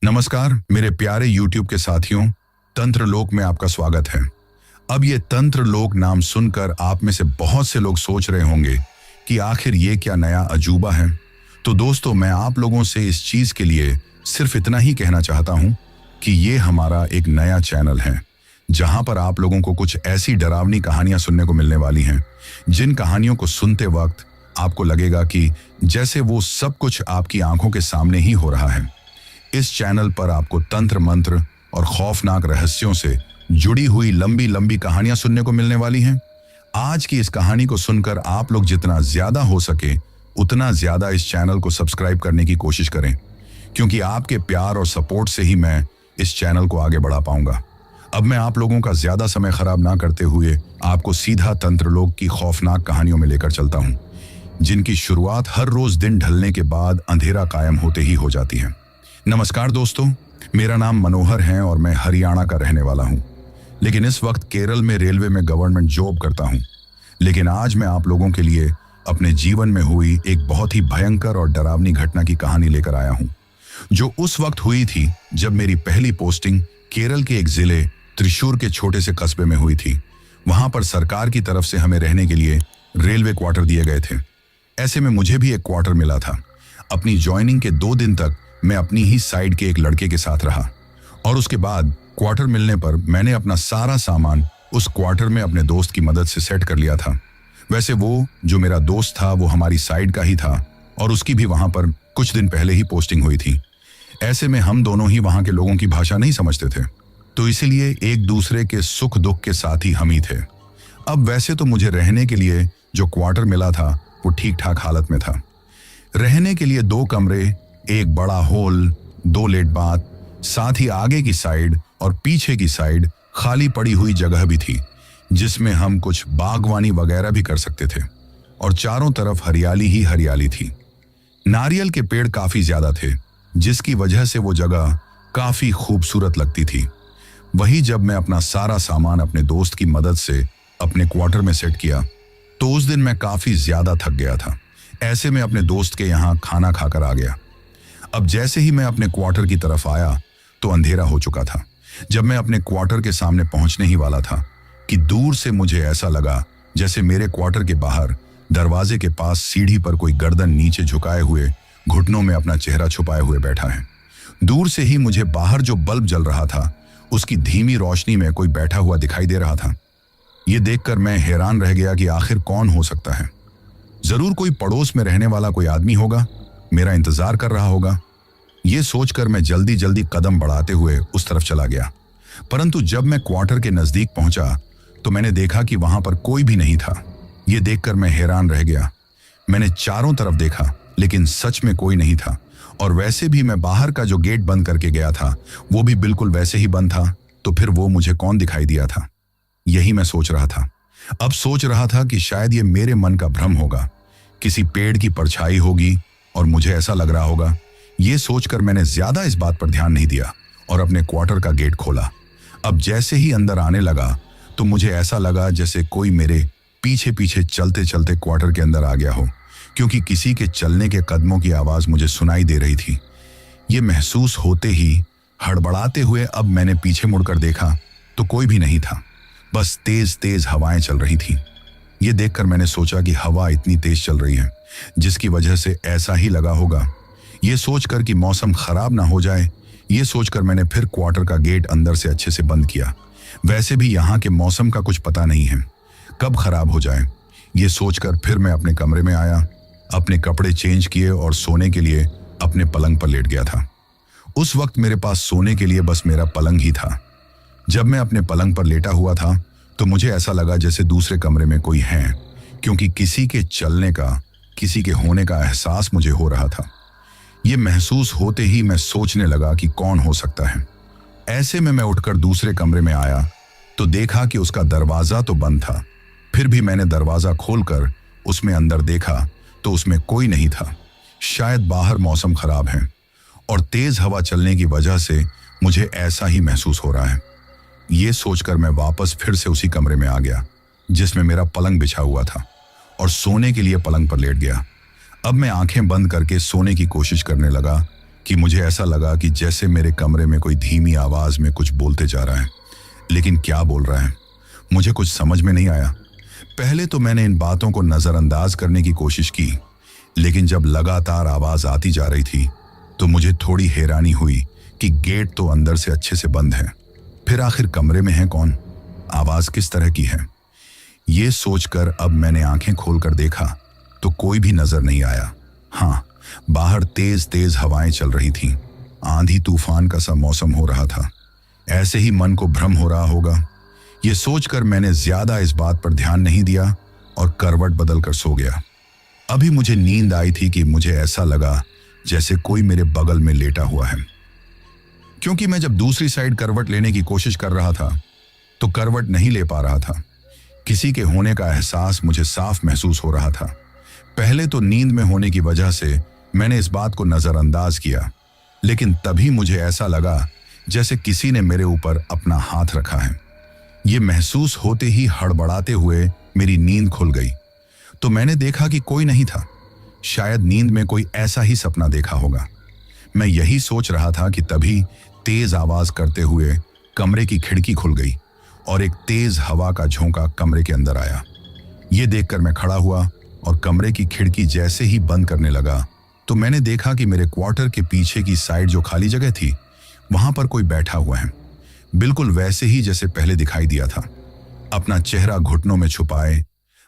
नमस्कार मेरे प्यारे YouTube के साथियों, तंत्र लोक में आपका स्वागत है। अब ये तंत्र लोक नाम सुनकर आप में से बहुत से लोग सोच रहे होंगे कि आखिर ये क्या नया अजूबा है। तो दोस्तों, मैं आप लोगों से इस चीज के लिए सिर्फ इतना ही कहना चाहता हूं कि ये हमारा एक नया चैनल है जहां पर आप लोगों को कुछ ऐसी डरावनी कहानियां सुनने को मिलने वाली हैं जिन कहानियों को सुनते वक्त आपको लगेगा कि जैसे वो सब कुछ आपकी आंखों के सामने ही हो रहा है। इस चैनल पर आपको तंत्र मंत्र और खौफनाक रहस्यों से जुड़ी हुई लंबी लंबी कहानियां सुनने को मिलने वाली हैं। आज की इस कहानी को सुनकर आप लोग जितना ज्यादा हो सके उतना ज्यादा इस चैनल को सब्सक्राइब करने की कोशिश करें, क्योंकि आपके प्यार और सपोर्ट से ही मैं इस चैनल को आगे बढ़ा पाऊंगा। अब मैं आप लोगों का ज्यादा समय खराब ना करते हुए आपको सीधा तंत्रलोक की खौफनाक कहानियों में लेकर चलता हूं, जिनकी शुरुआत हर रोज दिन ढलने के बाद अंधेरा कायम होते ही हो जाती है। नमस्कार दोस्तों, मेरा नाम मनोहर है और मैं हरियाणा का रहने वाला हूं, लेकिन इस वक्त केरल में रेलवे में गवर्नमेंट जॉब करता हूं। लेकिन आज मैं आप लोगों के लिए अपने जीवन में हुई एक बहुत ही भयंकर और डरावनी घटना की कहानी लेकर आया हूं, जो उस वक्त हुई थी जब मेरी पहली पोस्टिंग केरल के एक जिले त्रिशूर के छोटे से कस्बे में हुई थी। वहां पर सरकार की तरफ से हमें रहने के लिए रेलवे क्वार्टर दिए गए थे। ऐसे में मुझे भी एक क्वार्टर मिला था। अपनी ज्वाइनिंग के 2 दिन तक मैं अपनी ही साइड के एक लड़के के साथ रहा और उसके बाद क्वार्टर मिलने पर मैंने अपना सारा सामान उस क्वार्टर में अपने दोस्त की मदद से सेट कर लिया था। वैसे वो जो मेरा दोस्त था वो हमारी साइड का ही था और उसकी भी वहां पर कुछ दिन पहले ही पोस्टिंग हुई थी। ऐसे में हम दोनों ही वहां के लोगों की भाषा नहीं समझते थे, तो इसीलिए एक दूसरे के सुख दुख के साथ ही हम ही थे। अब वैसे तो मुझे रहने के लिए जो क्वार्टर मिला था वो ठीक ठाक हालत में था। रहने के लिए 2 कमरे, एक बड़ा हॉल, 2 लेट बाथ, साथ ही आगे की साइड और पीछे की साइड खाली पड़ी हुई जगह भी थी, जिसमें हम कुछ बागवानी वगैरह भी कर सकते थे और चारों तरफ हरियाली ही हरियाली थी। नारियल के पेड़ काफी ज्यादा थे, जिसकी वजह से वो जगह काफी खूबसूरत लगती थी। वही जब मैं अपना सारा सामान अपने दोस्त की मदद से अपने क्वार्टर में सेट किया तो उस दिन मैं काफी ज्यादा थक गया था। ऐसे में अपने दोस्त के यहाँ खाना खाकर आ गया। अब जैसे ही मैं अपने क्वार्टर की तरफ आया तो अंधेरा हो चुका था। जब मैं अपने क्वार्टर के सामने पहुंचने ही वाला था कि दूर से मुझे ऐसा लगा जैसे मेरे क्वार्टर के बाहर दरवाजे के पास सीढ़ी पर कोई गर्दन नीचे झुकाए हुए घुटनों में अपना चेहरा छुपाए हुए बैठा है। दूर से ही मुझे बाहर जो बल्ब जल रहा था उसकी धीमी रोशनी में कोई बैठा हुआ दिखाई दे रहा था। ये देखकर मैं हैरान रह गया कि आखिर कौन हो सकता है। जरूर कोई पड़ोस में रहने वाला कोई आदमी होगा, मेरा इंतजार कर रहा होगा। ये सोचकर मैं जल्दी जल्दी कदम बढ़ाते हुए उस तरफ चला गया, परंतु जब मैं क्वार्टर के नजदीक पहुंचा तो मैंने देखा कि वहां पर कोई भी नहीं था। ये देखकर मैं हैरान रह गया। मैंने चारों तरफ देखा लेकिन सच में कोई नहीं था, और वैसे भी मैं बाहर का जो गेट बंद करके गया था वो भी बिल्कुल वैसे ही बंद था। तो फिर वो मुझे कौन दिखाई दिया था, यही मैं सोच रहा था। अब सोच रहा था कि शायद ये मेरे मन का भ्रम होगा, किसी पेड़ की परछाई होगी और मुझे ऐसा लग रहा होगा। ये सोचकर मैंने ज्यादा इस बात पर ध्यान नहीं दिया और अपने क्वार्टर का गेट खोला। अब जैसे ही अंदर आने लगा तो मुझे ऐसा लगा जैसे कोई मेरे पीछे पीछे चलते चलते क्वार्टर के अंदर आ गया हो, क्योंकि किसी के चलने के कदमों की आवाज मुझे सुनाई दे रही थी। ये महसूस होते ही हड़बड़ाते हुए अब मैंने पीछे मुड़कर देखा तो कोई भी नहीं था, बस तेज तेज हवाएं चल रही थी। ये देखकर मैंने सोचा कि हवा इतनी तेज चल रही है जिसकी वजह से ऐसा ही लगा होगा। ये सोचकर कि मौसम खराब ना हो जाए, ये सोचकर मैंने फिर क्वार्टर का गेट अंदर से अच्छे से बंद किया। वैसे भी यहाँ के मौसम का कुछ पता नहीं है, कब खराब हो जाए। ये सोचकर फिर मैं अपने कमरे में आया, अपने कपड़े चेंज किए और सोने के लिए अपने पलंग पर लेट गया था। उस वक्त मेरे पास सोने के लिए बस मेरा पलंग ही था। जब मैं अपने पलंग पर लेटा हुआ था तो मुझे ऐसा लगा जैसे दूसरे कमरे में कोई है, क्योंकि किसी के चलने का, किसी के होने का एहसास मुझे हो रहा था। ये महसूस होते ही मैं सोचने लगा कि कौन हो सकता है। ऐसे में मैं उठकर दूसरे कमरे में आया तो देखा कि उसका दरवाजा तो बंद था। फिर भी मैंने दरवाजा खोलकर उसमें अंदर देखा तो उसमें कोई नहीं था। शायद बाहर मौसम खराब है और तेज हवा चलने की वजह से मुझे ऐसा ही महसूस हो रहा है। ये सोचकर मैं वापस फिर से उसी कमरे में आ गया जिसमें मेरा पलंग बिछा हुआ था और सोने के लिए पलंग पर लेट गया। अब मैं आंखें बंद करके सोने की कोशिश करने लगा, कि मुझे ऐसा लगा कि जैसे मेरे कमरे में कोई धीमी आवाज में कुछ बोलते जा रहा है, लेकिन क्या बोल रहा है मुझे कुछ समझ में नहीं आया। पहले तो मैंने इन बातों को नजरअंदाज करने की कोशिश की, लेकिन जब लगातार आवाज आती जा रही थी तो मुझे थोड़ी हैरानी हुई कि गेट तो अंदर से अच्छे से बंद है, फिर आखिर कमरे में है कौन, आवाज किस तरह की है। ये सोचकर अब मैंने आंखें खोलकर देखा तो कोई भी नजर नहीं आया। हाँ, बाहर तेज तेज हवाएं चल रही थीं, आंधी तूफान का सा मौसम हो रहा था। ऐसे ही मन को भ्रम हो रहा होगा, ये सोचकर मैंने ज्यादा इस बात पर ध्यान नहीं दिया और करवट बदलकर सो गया। अभी मुझे नींद आई थी कि मुझे ऐसा लगा जैसे कोई मेरे बगल में लेटा हुआ है। क्योंकि मैं जब दूसरी साइड करवट लेने की कोशिश कर रहा था तो करवट नहीं ले पा रहा था। किसी के होने का एहसास मुझे साफ महसूस हो रहा था। पहले तो नींद में होने की वजह से मैंने इस बात को नजरअंदाज किया, लेकिन तभी मुझे ऐसा लगा जैसे किसी ने मेरे ऊपर अपना हाथ रखा है। ये महसूस होते ही हड़बड़ाते हुए मेरी नींद खुल गई तो मैंने देखा कि कोई नहीं था। शायद नींद में कोई ऐसा ही सपना देखा होगा। मैं यही सोच रहा था कि तभी तेज आवाज करते हुए कमरे की खिड़की खुल गई और एक तेज हवा का झोंका कमरे के अंदर आया। ये देखकर मैं खड़ा हुआ और कमरे की खिड़की जैसे ही बंद करने लगा तो मैंने देखा कि मेरे क्वार्टर के पीछे की साइड जो खाली जगह थी वहां पर कोई बैठा हुआ है, बिल्कुल वैसे ही जैसे पहले दिखाई दिया था। अपना चेहरा घुटनों में छुपाए,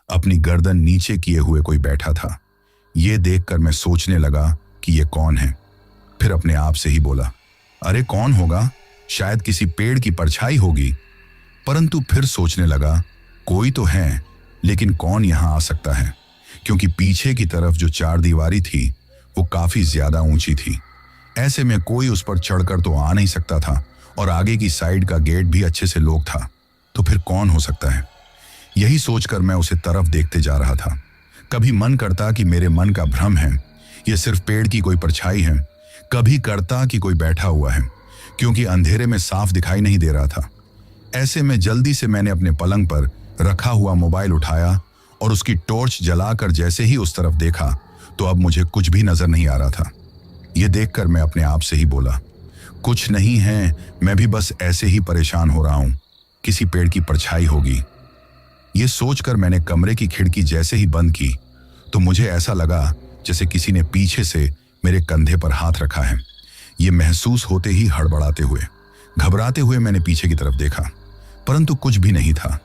अपनी गर्दन नीचे किए हुए कोई बैठा था। ये देखकर मैं सोचने लगा कि ये कौन है। फिर अपने आप से ही बोला, अरे कौन होगा, शायद किसी पेड़ की परछाई होगी। परंतु फिर सोचने लगा, कोई तो है, लेकिन कौन यहां आ सकता है, क्योंकि पीछे की तरफ जो चारदीवारी थी वो काफी ज्यादा ऊंची थी। ऐसे में कोई उस पर चढ़कर तो आ नहीं सकता था और आगे की साइड का गेट भी अच्छे से लॉक था, तो फिर कौन हो सकता है। यही सोचकर मैं उसे तरफ देखते जा रहा था। कभी मन करता कि मेरे मन का भ्रम है, ये सिर्फ पेड़ की कोई परछाई है, कभी करता कि कोई बैठा हुआ है, क्योंकि अंधेरे में साफ दिखाई नहीं दे रहा था। ऐसे में जल्दी से मैंने अपने पलंग पर रखा हुआ मोबाइल उठाया और उसकी टॉर्च जलाकर जैसे ही उस तरफ देखा तो अब मुझे कुछ भी नजर नहीं आ रहा था। ये देखकर मैं अपने आप से ही बोला, कुछ नहीं है, मैं भी बस ऐसे ही परेशान हो रहा हूं, किसी पेड़ की परछाई होगी। ये सोचकर मैंने कमरे की खिड़की जैसे ही बंद की तो मुझे ऐसा लगा जैसे किसी ने पीछे से मेरे कंधे पर हाथ रखा है। ये महसूस होते ही हड़बड़ाते हुए, घबराते हुए मैंने पीछे की तरफ देखा, परंतु कुछ भी नहीं था।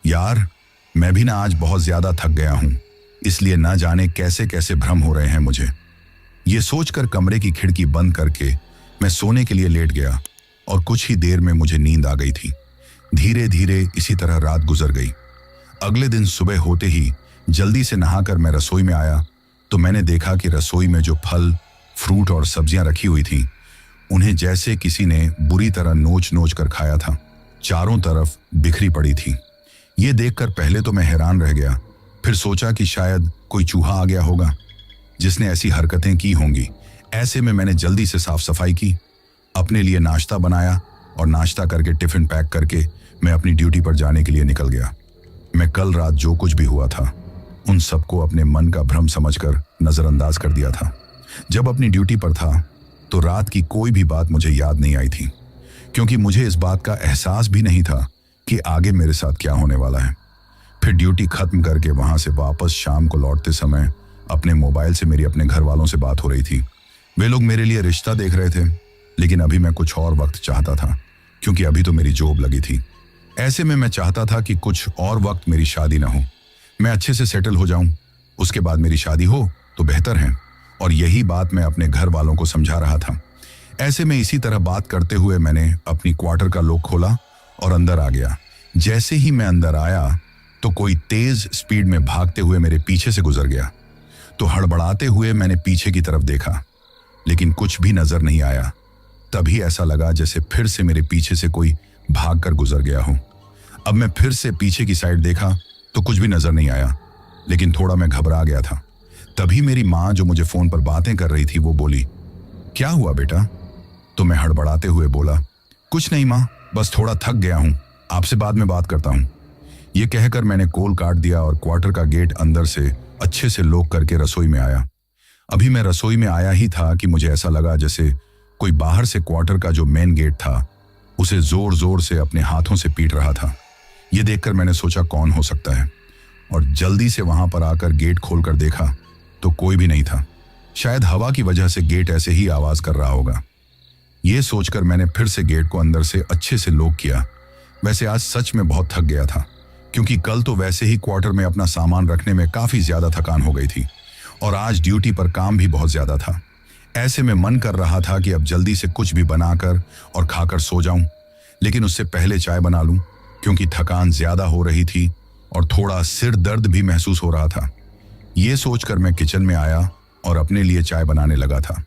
यार, मैं भी ना आज बहुत ज्यादा थक गया हूं, इसलिए ना जाने कैसे कैसे भ्रम हो रहे हैं मुझे। ये सोचकर कमरे की खिड़की बंद करके मैं सोने के लिए लेट गया और कुछ ही देर में मुझे नींद आ गई थी। धीरे धीरे इसी तरह रात गुजर गई। अगले दिन सुबह होते ही जल्दी से नहाकर मैं रसोई में आया तो मैंने देखा कि रसोई में जो फल, फ्रूट और सब्जियां रखी हुई थीं, उन्हें जैसे किसी ने बुरी तरह नोच नोच कर खाया था। चारों तरफ बिखरी पड़ी थी। ये देखकर पहले तो मैं हैरान रह गया, फिर सोचा कि शायद कोई चूहा आ गया होगा जिसने ऐसी हरकतें की होंगी। ऐसे में मैंने जल्दी से साफ सफाई की, अपने लिए नाश्ता बनाया और नाश्ता करके टिफिन पैक करके मैं अपनी ड्यूटी पर जाने के लिए निकल गया। मैं कल रात जो कुछ भी हुआ था उन सबको अपने मन का भ्रम समझकर नजरअंदाज कर दिया था। जब अपनी ड्यूटी पर था तो रात की कोई भी बात मुझे याद नहीं आई थी, क्योंकि मुझे इस बात का एहसास भी नहीं था कि आगे मेरे साथ क्या होने वाला है। फिर ड्यूटी खत्म करके वहां से वापस शाम को लौटते समय अपने मोबाइल से मेरी अपने घर वालों से बात हो रही थी। वे लोग मेरे लिए रिश्ता देख रहे थे, लेकिन अभी मैं कुछ और वक्त चाहता था, क्योंकि अभी तो मेरी जॉब लगी थी। ऐसे में मैं चाहता था कि कुछ और वक्त मेरी शादी ना हो, मैं अच्छे से सेटल हो जाऊं, उसके बाद मेरी शादी हो तो बेहतर है। और यही बात मैं अपने घर वालों को समझा रहा था। ऐसे में इसी तरह बात करते हुए मैंने अपनी क्वार्टर का लॉक खोला और अंदर आ गया। जैसे ही मैं अंदर आया तो कोई तेज स्पीड में भागते हुए मेरे पीछे से गुजर गया। तो हड़बड़ाते हुए मैंने पीछे की तरफ देखा, लेकिन कुछ भी नजर नहीं आया। तभी ऐसा लगा जैसे फिर से मेरे पीछे से कोई भाग कर गुजर गया हो। अब मैं फिर से पीछे की साइड देखा तो कुछ भी नजर नहीं आया, लेकिन थोड़ा मैं घबरा गया था। तभी मेरी माँ जो मुझे फोन पर बातें कर रही थी वो बोली, क्या हुआ बेटा? तो मैं हड़बड़ाते हुए बोला, कुछ नहीं माँ, बस थोड़ा थक गया हूँ, आपसे बाद में बात करता हूँ। ये कहकर मैंने कॉल काट दिया और क्वार्टर का गेट अंदर से अच्छे से लॉक करके रसोई में आया। अभी मैं रसोई में आया ही था कि मुझे ऐसा लगा जैसे कोई बाहर से क्वार्टर का जो मेन गेट था उसे जोर जोर से अपने हाथों से पीट रहा था। यह देखकर मैंने सोचा कौन हो सकता है, और जल्दी से वहां पर आकर गेट खोलकर देखा तो कोई भी नहीं था। शायद हवा की वजह से गेट ऐसे ही आवाज कर रहा होगा। यह सोचकर मैंने फिर से गेट को अंदर से अच्छे से लॉक किया। वैसे आज सच में बहुत थक गया था, क्योंकि कल तो वैसे ही क्वार्टर में अपना सामान रखने में काफी ज्यादा थकान हो गई थी और आज ड्यूटी पर काम भी बहुत ज्यादा था। ऐसे में मन कर रहा था कि अब जल्दी से कुछ भी बनाकर और खाकर सो जाऊं, लेकिन उससे पहले चाय बना लूं, क्योंकि थकान ज्यादा हो रही थी और थोड़ा सिर दर्द भी महसूस हो रहा था। ये सोचकर मैं किचन में आया और अपने लिए चाय बनाने लगा था,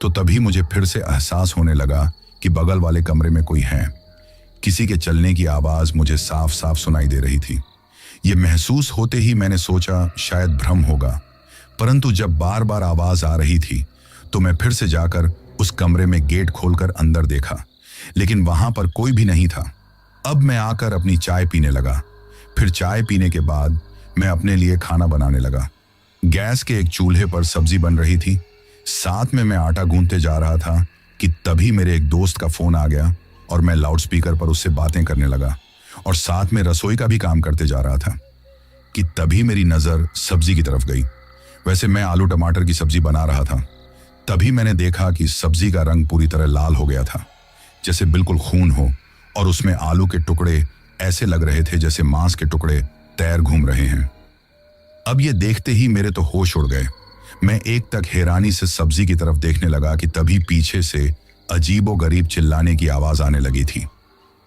तो तभी मुझे फिर से एहसास होने लगा कि बगल वाले कमरे में कोई है। किसी के चलने की आवाज मुझे साफ साफ सुनाई दे रही थी। ये महसूस होते ही मैंने सोचा शायद भ्रम होगा, परंतु जब बार बार आवाज आ रही थी तो मैं फिर से जाकर उस कमरे में गेट खोलकर अंदर देखा, लेकिन वहां पर कोई भी नहीं था। अब मैं आकर अपनी चाय पीने लगा। फिर चाय पीने के बाद मैं अपने लिए खाना बनाने लगा। गैस के एक चूल्हे पर सब्जी बन रही थी, साथ में मैं आटा गूंथते जा रहा था कि तभी मेरे एक दोस्त का फोन आ गया और मैं लाउडस्पीकर पर उससे बातें करने लगा और साथ में रसोई का भी काम करते जा रहा था कि तभी मेरी नजर सब्जी की तरफ गई। वैसे मैं आलू टमाटर की सब्जी बना रहा था। तभी मैंने देखा कि सब्जी का रंग पूरी तरह लाल हो गया था, जैसे बिल्कुल खून हो, और उसमें आलू के टुकड़े ऐसे लग रहे थे जैसे मांस के टुकड़े तैर घूम रहे हैं। अब ये देखते ही मेरे तो होश उड़ गए। मैं एक तक हैरानी से सब्जी की तरफ देखने लगा कि तभी पीछे से अजीबोगरीब चिल्लाने की आवाज आने लगी थी।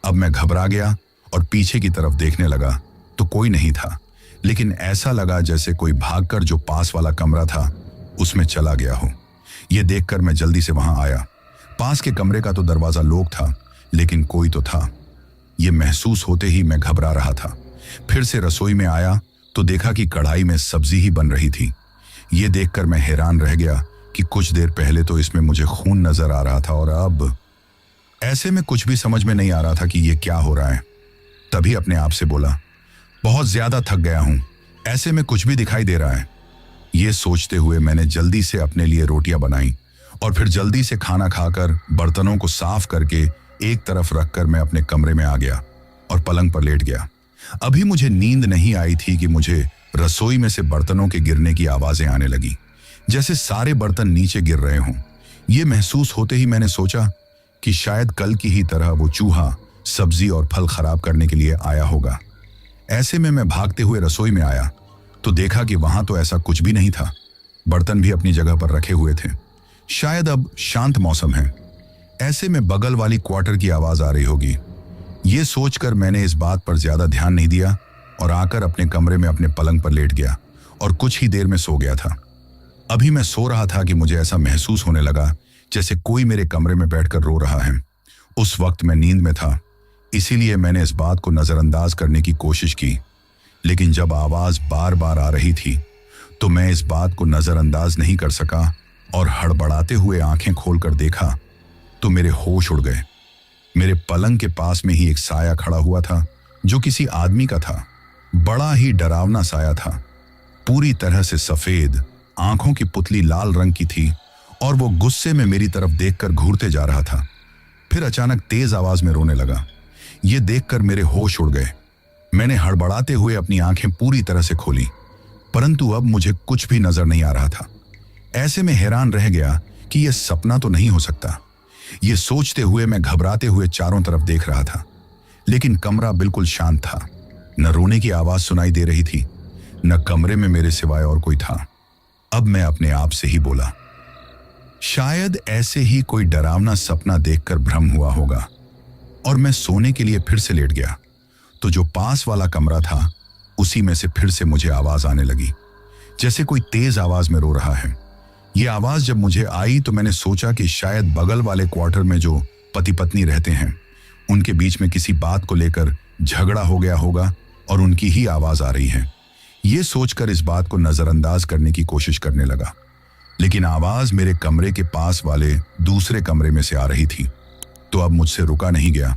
अब मैं घबरा गया और पीछे की तरफ देखने लगा तो कोई नहीं था, लेकिन ऐसा लगा जैसे कोई भागकर जो पास वाला कमरा था उसमें चला गया हो। यह देखकर मैं जल्दी से वहां आया। पास के कमरे का तो दरवाजा लॉक था, लेकिन कोई तो था। यह महसूस होते ही मैं घबरा रहा था। फिर से रसोई में आया तो देखा कि कढ़ाई में सब्जी ही बन रही थी। यह देखकर मैं हैरान रह गया कि कुछ देर पहले तो इसमें मुझे खून नजर आ रहा था और अब ऐसे में कुछ भी समझ में नहीं आ रहा था कि यह क्या हो रहा है। तभी अपने आप से बोला, बहुत ज्यादा थक गया हूं, ऐसे में कुछ भी दिखाई दे रहा है। यह सोचते हुए मैंने जल्दी से अपने लिए रोटियां बनाई और फिर जल्दी से खाना खाकर बर्तनों को साफ करके एक तरफ रखकर मैं अपने कमरे में आ गया और पलंग पर लेट गया। अभी मुझे नींद नहीं आई थी कि मुझे रसोई में से बर्तनों के गिरने की आवाजें आने लगी, जैसे सारे बर्तन नीचे गिर रहे हों। यह महसूस होते ही मैंने सोचा कि शायद कल की ही तरह वो चूहा सब्जी और फल खराब करने के लिए आया होगा। ऐसे में मैं भागते हुए रसोई में आया तो देखा कि वहां तो ऐसा कुछ भी नहीं था। बर्तन भी अपनी जगह पर रखे हुए थे। शायद अब शांत मौसम है। ऐसे में बगल वाली क्वार्टर की आवाज आ रही होगी। यह सोचकर मैंने इस बात पर ज्यादा ध्यान नहीं दिया और आकर अपने कमरे में अपने पलंग पर लेट गया और कुछ ही देर में सो गया था। अभी मैं सो रहा था कि मुझे ऐसा महसूस होने लगा जैसे कोई मेरे कमरे में बैठकर रो रहा है। उस वक्त मैं नींद में था, इसीलिए मैंने इस बात को नजरअंदाज करने की कोशिश की, लेकिन जब आवाज बार बार आ रही थी तो मैं इस बात को नजरअंदाज नहीं कर सका और हड़बड़ाते हुए आंखें खोलकर देखा तो मेरे होश उड़ गए। मेरे पलंग के पास में ही एक साया खड़ा हुआ था जो किसी आदमी का था। बड़ा ही डरावना साया था, पूरी तरह से सफेद, आंखों की पुतली लाल रंग की थी और वो गुस्से में मेरी तरफ देखकर घूरते जा रहा था। फिर अचानक तेज आवाज में रोने लगा। ये देखकर मेरे होश उड़ गए। मैंने हड़बड़ाते हुए अपनी आंखें पूरी तरह से खोली, परंतु अब मुझे कुछ भी नजर नहीं आ रहा था। ऐसे में हैरान रह गया कि यह सपना तो नहीं हो सकता। ये सोचते हुए मैं घबराते हुए चारों तरफ देख रहा था, लेकिन कमरा बिल्कुल शांत था। न रोने की आवाज सुनाई दे रही थी, न कमरे में मेरे सिवाय और कोई था। अब मैं अपने आप से ही बोला, शायद ऐसे ही कोई डरावना सपना देखकर भ्रम हुआ होगा, और मैं सोने के लिए फिर से लेट गया तो जो पास वाला कमरा था उसी में से फिर से मुझे आवाज आने लगी, जैसे कोई तेज आवाज में रो रहा है। यह आवाज जब मुझे आई तो मैंने सोचा कि शायद बगल वाले क्वार्टर में जो पति पत्नी रहते हैं उनके बीच में किसी बात को लेकर झगड़ा हो गया होगा और उनकी ही आवाज आ रही है। यह सोचकर इस बात को नजरअंदाज करने की कोशिश करने लगा, लेकिन आवाज मेरे कमरे के पास वाले दूसरे कमरे में से आ रही थी। तो अब मुझसे रुका नहीं गया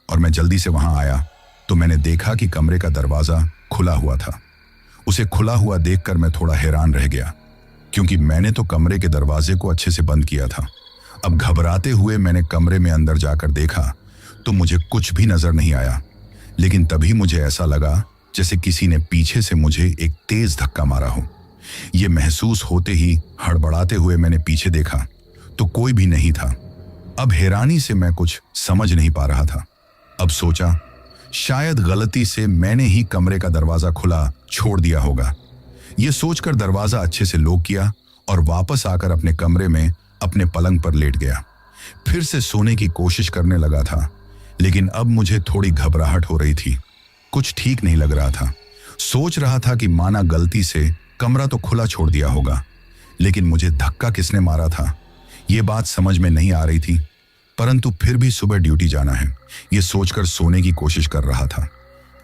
और मैं जल्दी से वहां आया तो मैंने देखा कि कमरे का दरवाजा खुला हुआ था। उसे खुला हुआ देखकर मैं थोड़ा हैरान रह गया, क्योंकि मैंने तो कमरे के दरवाजे को अच्छे से बंद किया था। अब घबराते हुए मैंने कमरे में अंदर जाकर देखा तो मुझे कुछ भी नजर नहीं आया। लेकिन तभी मुझे ऐसा लगा जैसे किसी ने पीछे से मुझे एक तेज धक्का मारा हो। यह महसूस होते ही हड़बड़ाते हुए मैंने पीछे देखा तो कोई भी नहीं था। अब हैरानी से मैं कुछ समझ नहीं पा रहा था। अब सोचा शायद गलती से मैंने ही कमरे का दरवाजा खुला छोड़ दिया होगा। यह सोचकर दरवाजा अच्छे से लॉक किया और वापस आकर अपने कमरे में अपने पलंग पर लेट गया। फिर से सोने की कोशिश करने लगा था, लेकिन अब मुझे थोड़ी घबराहट हो रही थी। कुछ ठीक नहीं लग रहा था। सोच रहा था कि माना गलती से कमरा तो खुला छोड़ दिया होगा, लेकिन मुझे धक्का किसने मारा था ये बात समझ में नहीं आ रही थी। परंतु फिर भी सुबह ड्यूटी जाना है, ये सोचकर सोने की कोशिश कर रहा था।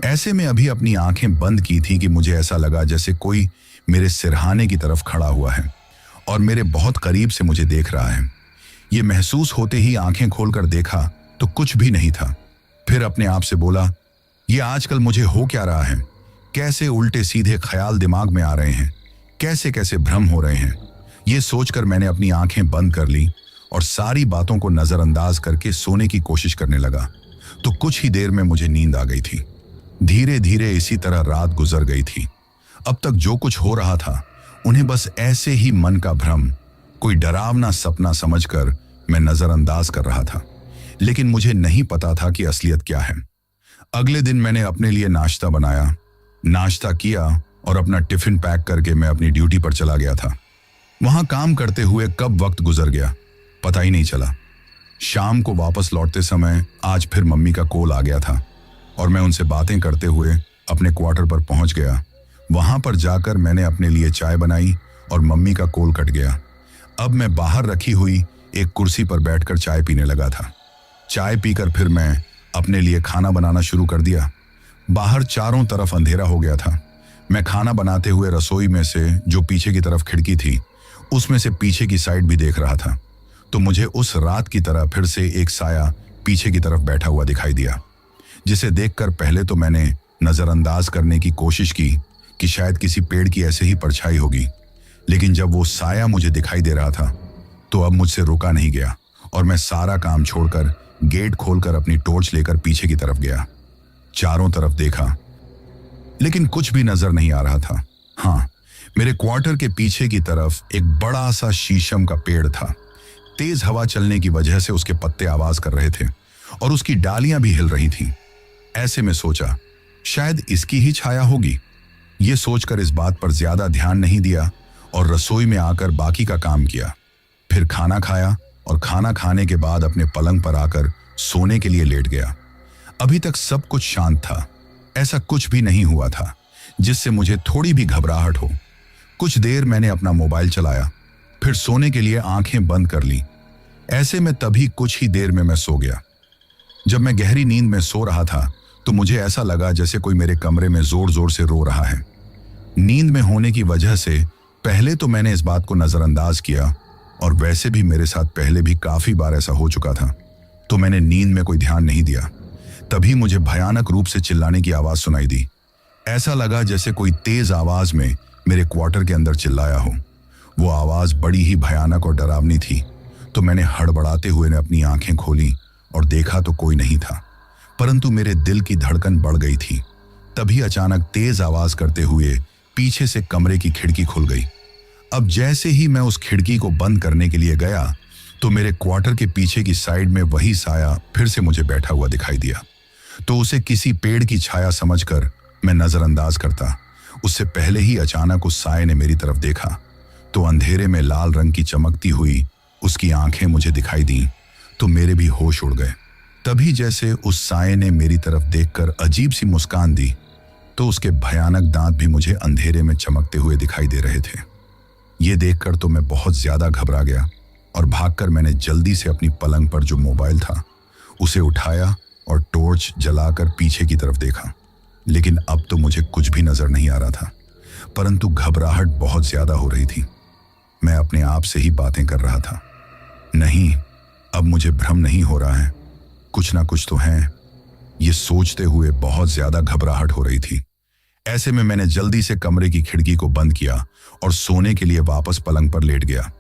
ऐसे में अभी अपनी आंखें बंद की थी कि मुझे ऐसा लगा जैसे कोई मेरे सिरहाने की तरफ खड़ा हुआ है और मेरे बहुत करीब से मुझे देख रहा है। ये महसूस होते ही आंखें खोलकर देखा तो कुछ भी नहीं था। फिर अपने आप से बोला, ये आजकल मुझे हो क्या रहा है? कैसे उल्टे सीधे ख्याल दिमाग में आ रहे हैं, कैसे कैसे भ्रम हो रहे हैं। ये सोचकर मैंने अपनी आंखें बंद कर ली और सारी बातों को नजरअंदाज करके सोने की कोशिश करने लगा। तो कुछ ही देर में मुझे नींद आ गई थी। धीरे धीरे इसी तरह रात गुजर गई थी। अब तक जो कुछ हो रहा था उन्हें बस ऐसे ही मन का भ्रम, कोई डरावना सपना समझकर मैं नजरअंदाज कर रहा था। लेकिन मुझे नहीं पता था कि असलियत क्या है। अगले दिन मैंने अपने लिए नाश्ता बनाया, नाश्ता किया और अपना टिफिन पैक करके मैं अपनी ड्यूटी पर चला गया था। वहां काम करते हुए कब वक्त गुजर गया पता ही नहीं चला। शाम को वापस लौटते समय आज फिर मम्मी का कॉल आ गया था और मैं उनसे बातें करते हुए अपने क्वार्टर पर पहुंच गया। वहां पर जाकर मैंने अपने लिए चाय बनाई और मम्मी का कॉल कट गया। अब मैं बाहर रखी हुई एक कुर्सी पर बैठकर चाय पीने लगा था। चाय पीकर फिर मैं अपने लिए खाना बनाना शुरू कर दिया। बाहर चारों तरफ अंधेरा हो गया था। मैं खाना बनाते हुए रसोई में से जो पीछे की तरफ खिड़की थी उसमें से पीछे की साइड भी देख रहा था, तो मुझे उस रात की तरह फिर से एक साया पीछे की तरफ बैठा हुआ दिखाई दिया, जिसे देखकर पहले तो मैंने नजरअंदाज करने की कोशिश की कि शायद किसी पेड़ की ऐसे ही परछाई होगी। लेकिन जब वो साया मुझे दिखाई दे रहा था तो अब मुझसे रुका नहीं गया और मैं सारा काम छोड़कर गेट खोलकर अपनी टॉर्च लेकर पीछे की तरफ गया। चारों तरफ देखा लेकिन कुछ भी नजर नहीं आ रहा था। हाँ, मेरे क्वार्टर के पीछे की तरफ एक बड़ा सा शीशम का पेड़ था। तेज हवा चलने की वजह से उसके पत्ते आवाज कर रहे थे और उसकी डालियां भी हिल रही थीं। ऐसे में सोचा शायद इसकी ही छाया होगी। ये सोचकर इस बात पर ज्यादा ध्यान नहीं दिया और रसोई में आकर बाकी का काम किया। फिर खाना खाया और खाना खाने के बाद अपने पलंग पर आकर सोने के लिए लेट गया। अभी तक सब कुछ शांत था, ऐसा कुछ भी नहीं हुआ था जिससे मुझे थोड़ी भी घबराहट हो। कुछ देर मैंने अपना मोबाइल चलाया, फिर सोने के लिए आंखें बंद कर ली। ऐसे में तभी कुछ ही देर में मैं सो गया। जब मैं गहरी नींद में सो रहा था तो मुझे ऐसा लगा जैसे कोई मेरे कमरे में जोर जोर से रो रहा है। नींद में होने की वजह से पहले तो मैंने इस बात को नजरअंदाज किया और वैसे भी मेरे साथ पहले भी काफी बार ऐसा हो चुका था, तो मैंने नींद में कोई ध्यान नहीं दिया। तभी मुझे भयानक रूप से चिल्लाने की आवाज सुनाई दी। ऐसा लगा जैसे कोई तेज आवाज में मेरे क्वार्टर के अंदर चिल्लाया हो। वो आवाज बड़ी ही भयानक और डरावनी थी, तो मैंने हड़बड़ाते हुए ने अपनी आंखें खोली और देखा तो कोई नहीं था, परंतु मेरे दिल की धड़कन बढ़ गई थी। तभी अचानक तेज आवाज करते हुए पीछे से कमरे की खिड़की खुल गई। अब जैसे ही मैं उस खिड़की को बंद करने के लिए गया तो मेरे क्वार्टर के पीछे की साइड में वही साया फिर से मुझे बैठा हुआ दिखाई दिया। तो उसे किसी पेड़ की छाया समझकर मैं नजरअंदाज करता, उससे पहले ही अचानक उस साये ने मेरी तरफ देखा तो अंधेरे में लाल रंग की चमकती हुई उसकी आंखें मुझे दिखाई दी, तो मेरे भी होश उड़ गए। तभी जैसे उस साये ने मेरी तरफ देखकर अजीब सी मुस्कान दी, तो उसके भयानक दांत भी मुझे अंधेरे में चमकते हुए दिखाई दे रहे थे। ये देखकर तो मैं बहुत ज्यादा घबरा गया और भागकर मैंने जल्दी से अपनी पलंग पर जो मोबाइल था उसे उठाया और टॉर्च जलाकर पीछे की तरफ देखा। लेकिन अब तो मुझे कुछ भी नजर नहीं आ रहा था, परंतु घबराहट बहुत ज्यादा हो रही थी। मैं अपने आप से ही बातें कर रहा था, नहीं, अब मुझे भ्रम नहीं हो रहा है, कुछ ना कुछ तो है। ये सोचते हुए बहुत ज्यादा घबराहट हो रही थी। ऐसे में मैंने जल्दी से कमरे की खिड़की को बंद किया और सोने के लिए वापस पलंग पर लेट गया,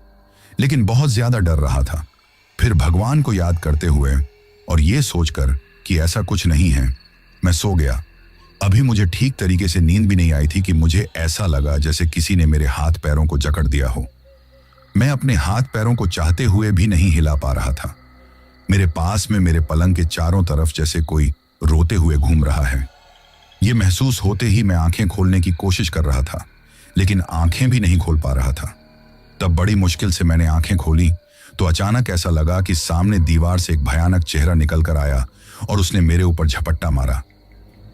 लेकिन बहुत ज्यादा डर रहा था। फिर भगवान को याद करते हुए और ये सोचकर कि ऐसा कुछ नहीं है, मैं सो गया। अभी मुझे ठीक तरीके से नींद भी नहीं आई थी कि मुझे ऐसा लगा जैसे किसी ने मेरे हाथ पैरों को जकड़ दिया हो। मैं अपने हाथ पैरों को चाहते हुए भी नहीं हिला पा रहा था। मेरे पास में मेरे पलंग के चारों तरफ जैसे कोई रोते हुए घूम रहा है। ये महसूस होते ही मैं आंखें खोलने की कोशिश कर रहा था, लेकिन आंखें भी नहीं खोल पा रहा था। तब बड़ी मुश्किल से मैंने आंखें खोली तो अचानक ऐसा लगा कि सामने दीवार से एक भयानक चेहरा निकल कर आया और उसने मेरे ऊपर झपट्टा मारा।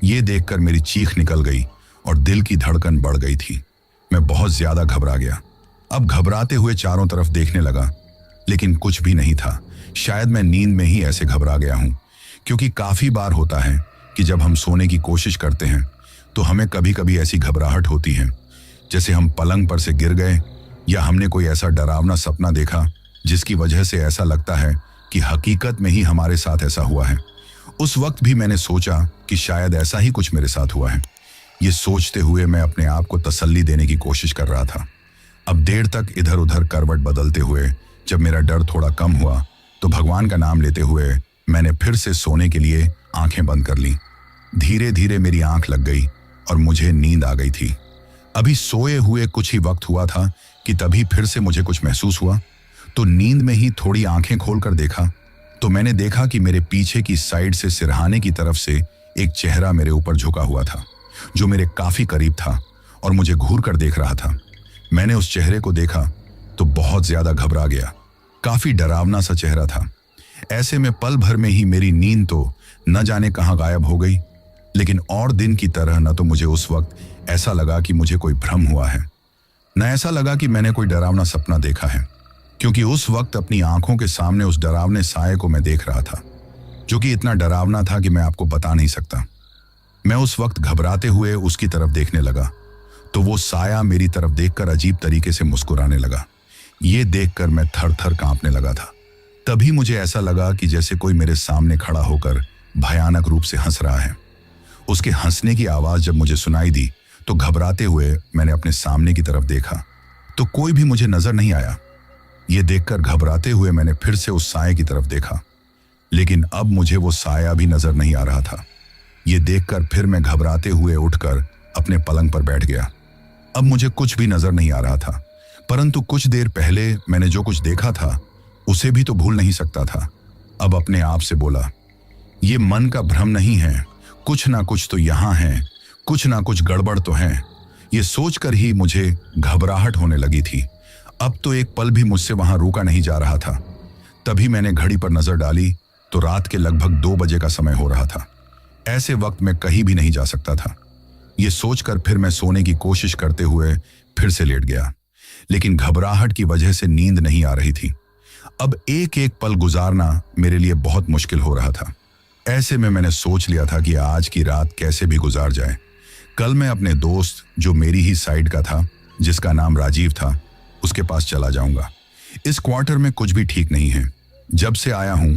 ये देखकर मेरी चीख निकल गई और दिल की धड़कन बढ़ गई थी। मैं बहुत ज्यादा घबरा गया। अब घबराते हुए चारों तरफ देखने लगा, लेकिन कुछ भी नहीं था। शायद मैं नींद में ही ऐसे घबरा गया हूं, क्योंकि काफी बार होता है कि जब हम सोने की कोशिश करते हैं तो हमें कभी कभी ऐसी घबराहट होती है जैसे हम पलंग पर से गिर गए, या हमने कोई ऐसा डरावना सपना देखा जिसकी वजह से ऐसा लगता है कि हकीकत में ही हमारे साथ ऐसा हुआ है। उस वक्त भी मैंने सोचा कि शायद ऐसा ही कुछ मेरे साथ हुआ है। ये सोचते हुए मैं अपने आप को तसल्ली देने की कोशिश कर रहा था। अब देर तक इधर उधर करवट बदलते हुए जब मेरा डर थोड़ा कम हुआ तो भगवान का नाम लेते हुए मैंने फिर से सोने के लिए आंखें बंद कर ली। धीरे धीरे मेरी आंख लग गई और मुझे नींद आ गई थी। अभी सोए हुए कुछ ही वक्त हुआ था कि तभी फिर से मुझे कुछ महसूस हुआ। तो नींद में ही थोड़ी आंखें खोलकर देखा तो मैंने देखा कि मेरे पीछे की साइड से सिरहाने की तरफ से एक चेहरा मेरे ऊपर झुका हुआ था, जो मेरे काफी करीब था और मुझे घूर कर देख रहा था। मैंने उस चेहरे को देखा तो बहुत ज्यादा घबरा गया। काफी डरावना सा चेहरा था। ऐसे में पल भर में ही मेरी नींद तो न जाने कहां गायब हो गई। लेकिन और दिन की तरह न तो मुझे उस वक्त ऐसा लगा कि मुझे कोई भ्रम हुआ है, न ऐसा लगा कि मैंने कोई डरावना सपना देखा है, क्योंकि उस वक्त अपनी आंखों के सामने उस डरावने साये को मैं देख रहा था, जो कि इतना डरावना था कि मैं आपको बता नहीं सकता। मैं उस वक्त घबराते हुए उसकी तरफ देखने लगा तो वो साया मेरी तरफ देखकर अजीब तरीके से मुस्कुराने लगा। ये देखकर मैं थर थर कांपने लगा था। तभी मुझे ऐसा लगा कि जैसे कोई मेरे सामने खड़ा होकर भयानक रूप से हंस रहा है। उसके हंसने की आवाज जब मुझे सुनाई दी तो घबराते हुए मैंने अपने सामने की तरफ देखा तो कोई भी मुझे नजर नहीं आया। ये देखकर घबराते हुए मैंने फिर से उस साये की तरफ देखा, लेकिन अब मुझे वो साया भी नजर नहीं आ रहा था। ये देखकर फिर मैं घबराते हुए उठकर अपने पलंग पर बैठ गया। अब मुझे कुछ भी नजर नहीं आ रहा था, परंतु कुछ देर पहले मैंने जो कुछ देखा था उसे भी तो भूल नहीं सकता था। अब अपने आप से बोला, ये मन का भ्रम नहीं है, कुछ ना कुछ तो यहाँ है, कुछ ना कुछ गड़बड़ तो है। ये सोचकर ही मुझे घबराहट होने लगी थी। अब तो एक पल भी मुझसे वहां रुका नहीं जा रहा था। तभी मैंने घड़ी पर नजर डाली तो रात के लगभग 2 बजे का समय हो रहा था। ऐसे वक्त मैं कहीं भी नहीं जा सकता था। ये सोचकर फिर मैं सोने की कोशिश करते हुए फिर से लेट गया, लेकिन घबराहट की वजह से नींद नहीं आ रही थी। अब एक एक पल गुजारना मेरे लिए बहुत मुश्किल हो रहा था। ऐसे में मैंने सोच लिया था कि आज की रात कैसे भी गुजार जाए। कल मैं अपने दोस्त, जो मेरी ही साइड का था, जिसका नाम राजीव था, उसके पास चला जाऊंगा। इस क्वार्टर में कुछ भी ठीक नहीं है। जब से आया हूं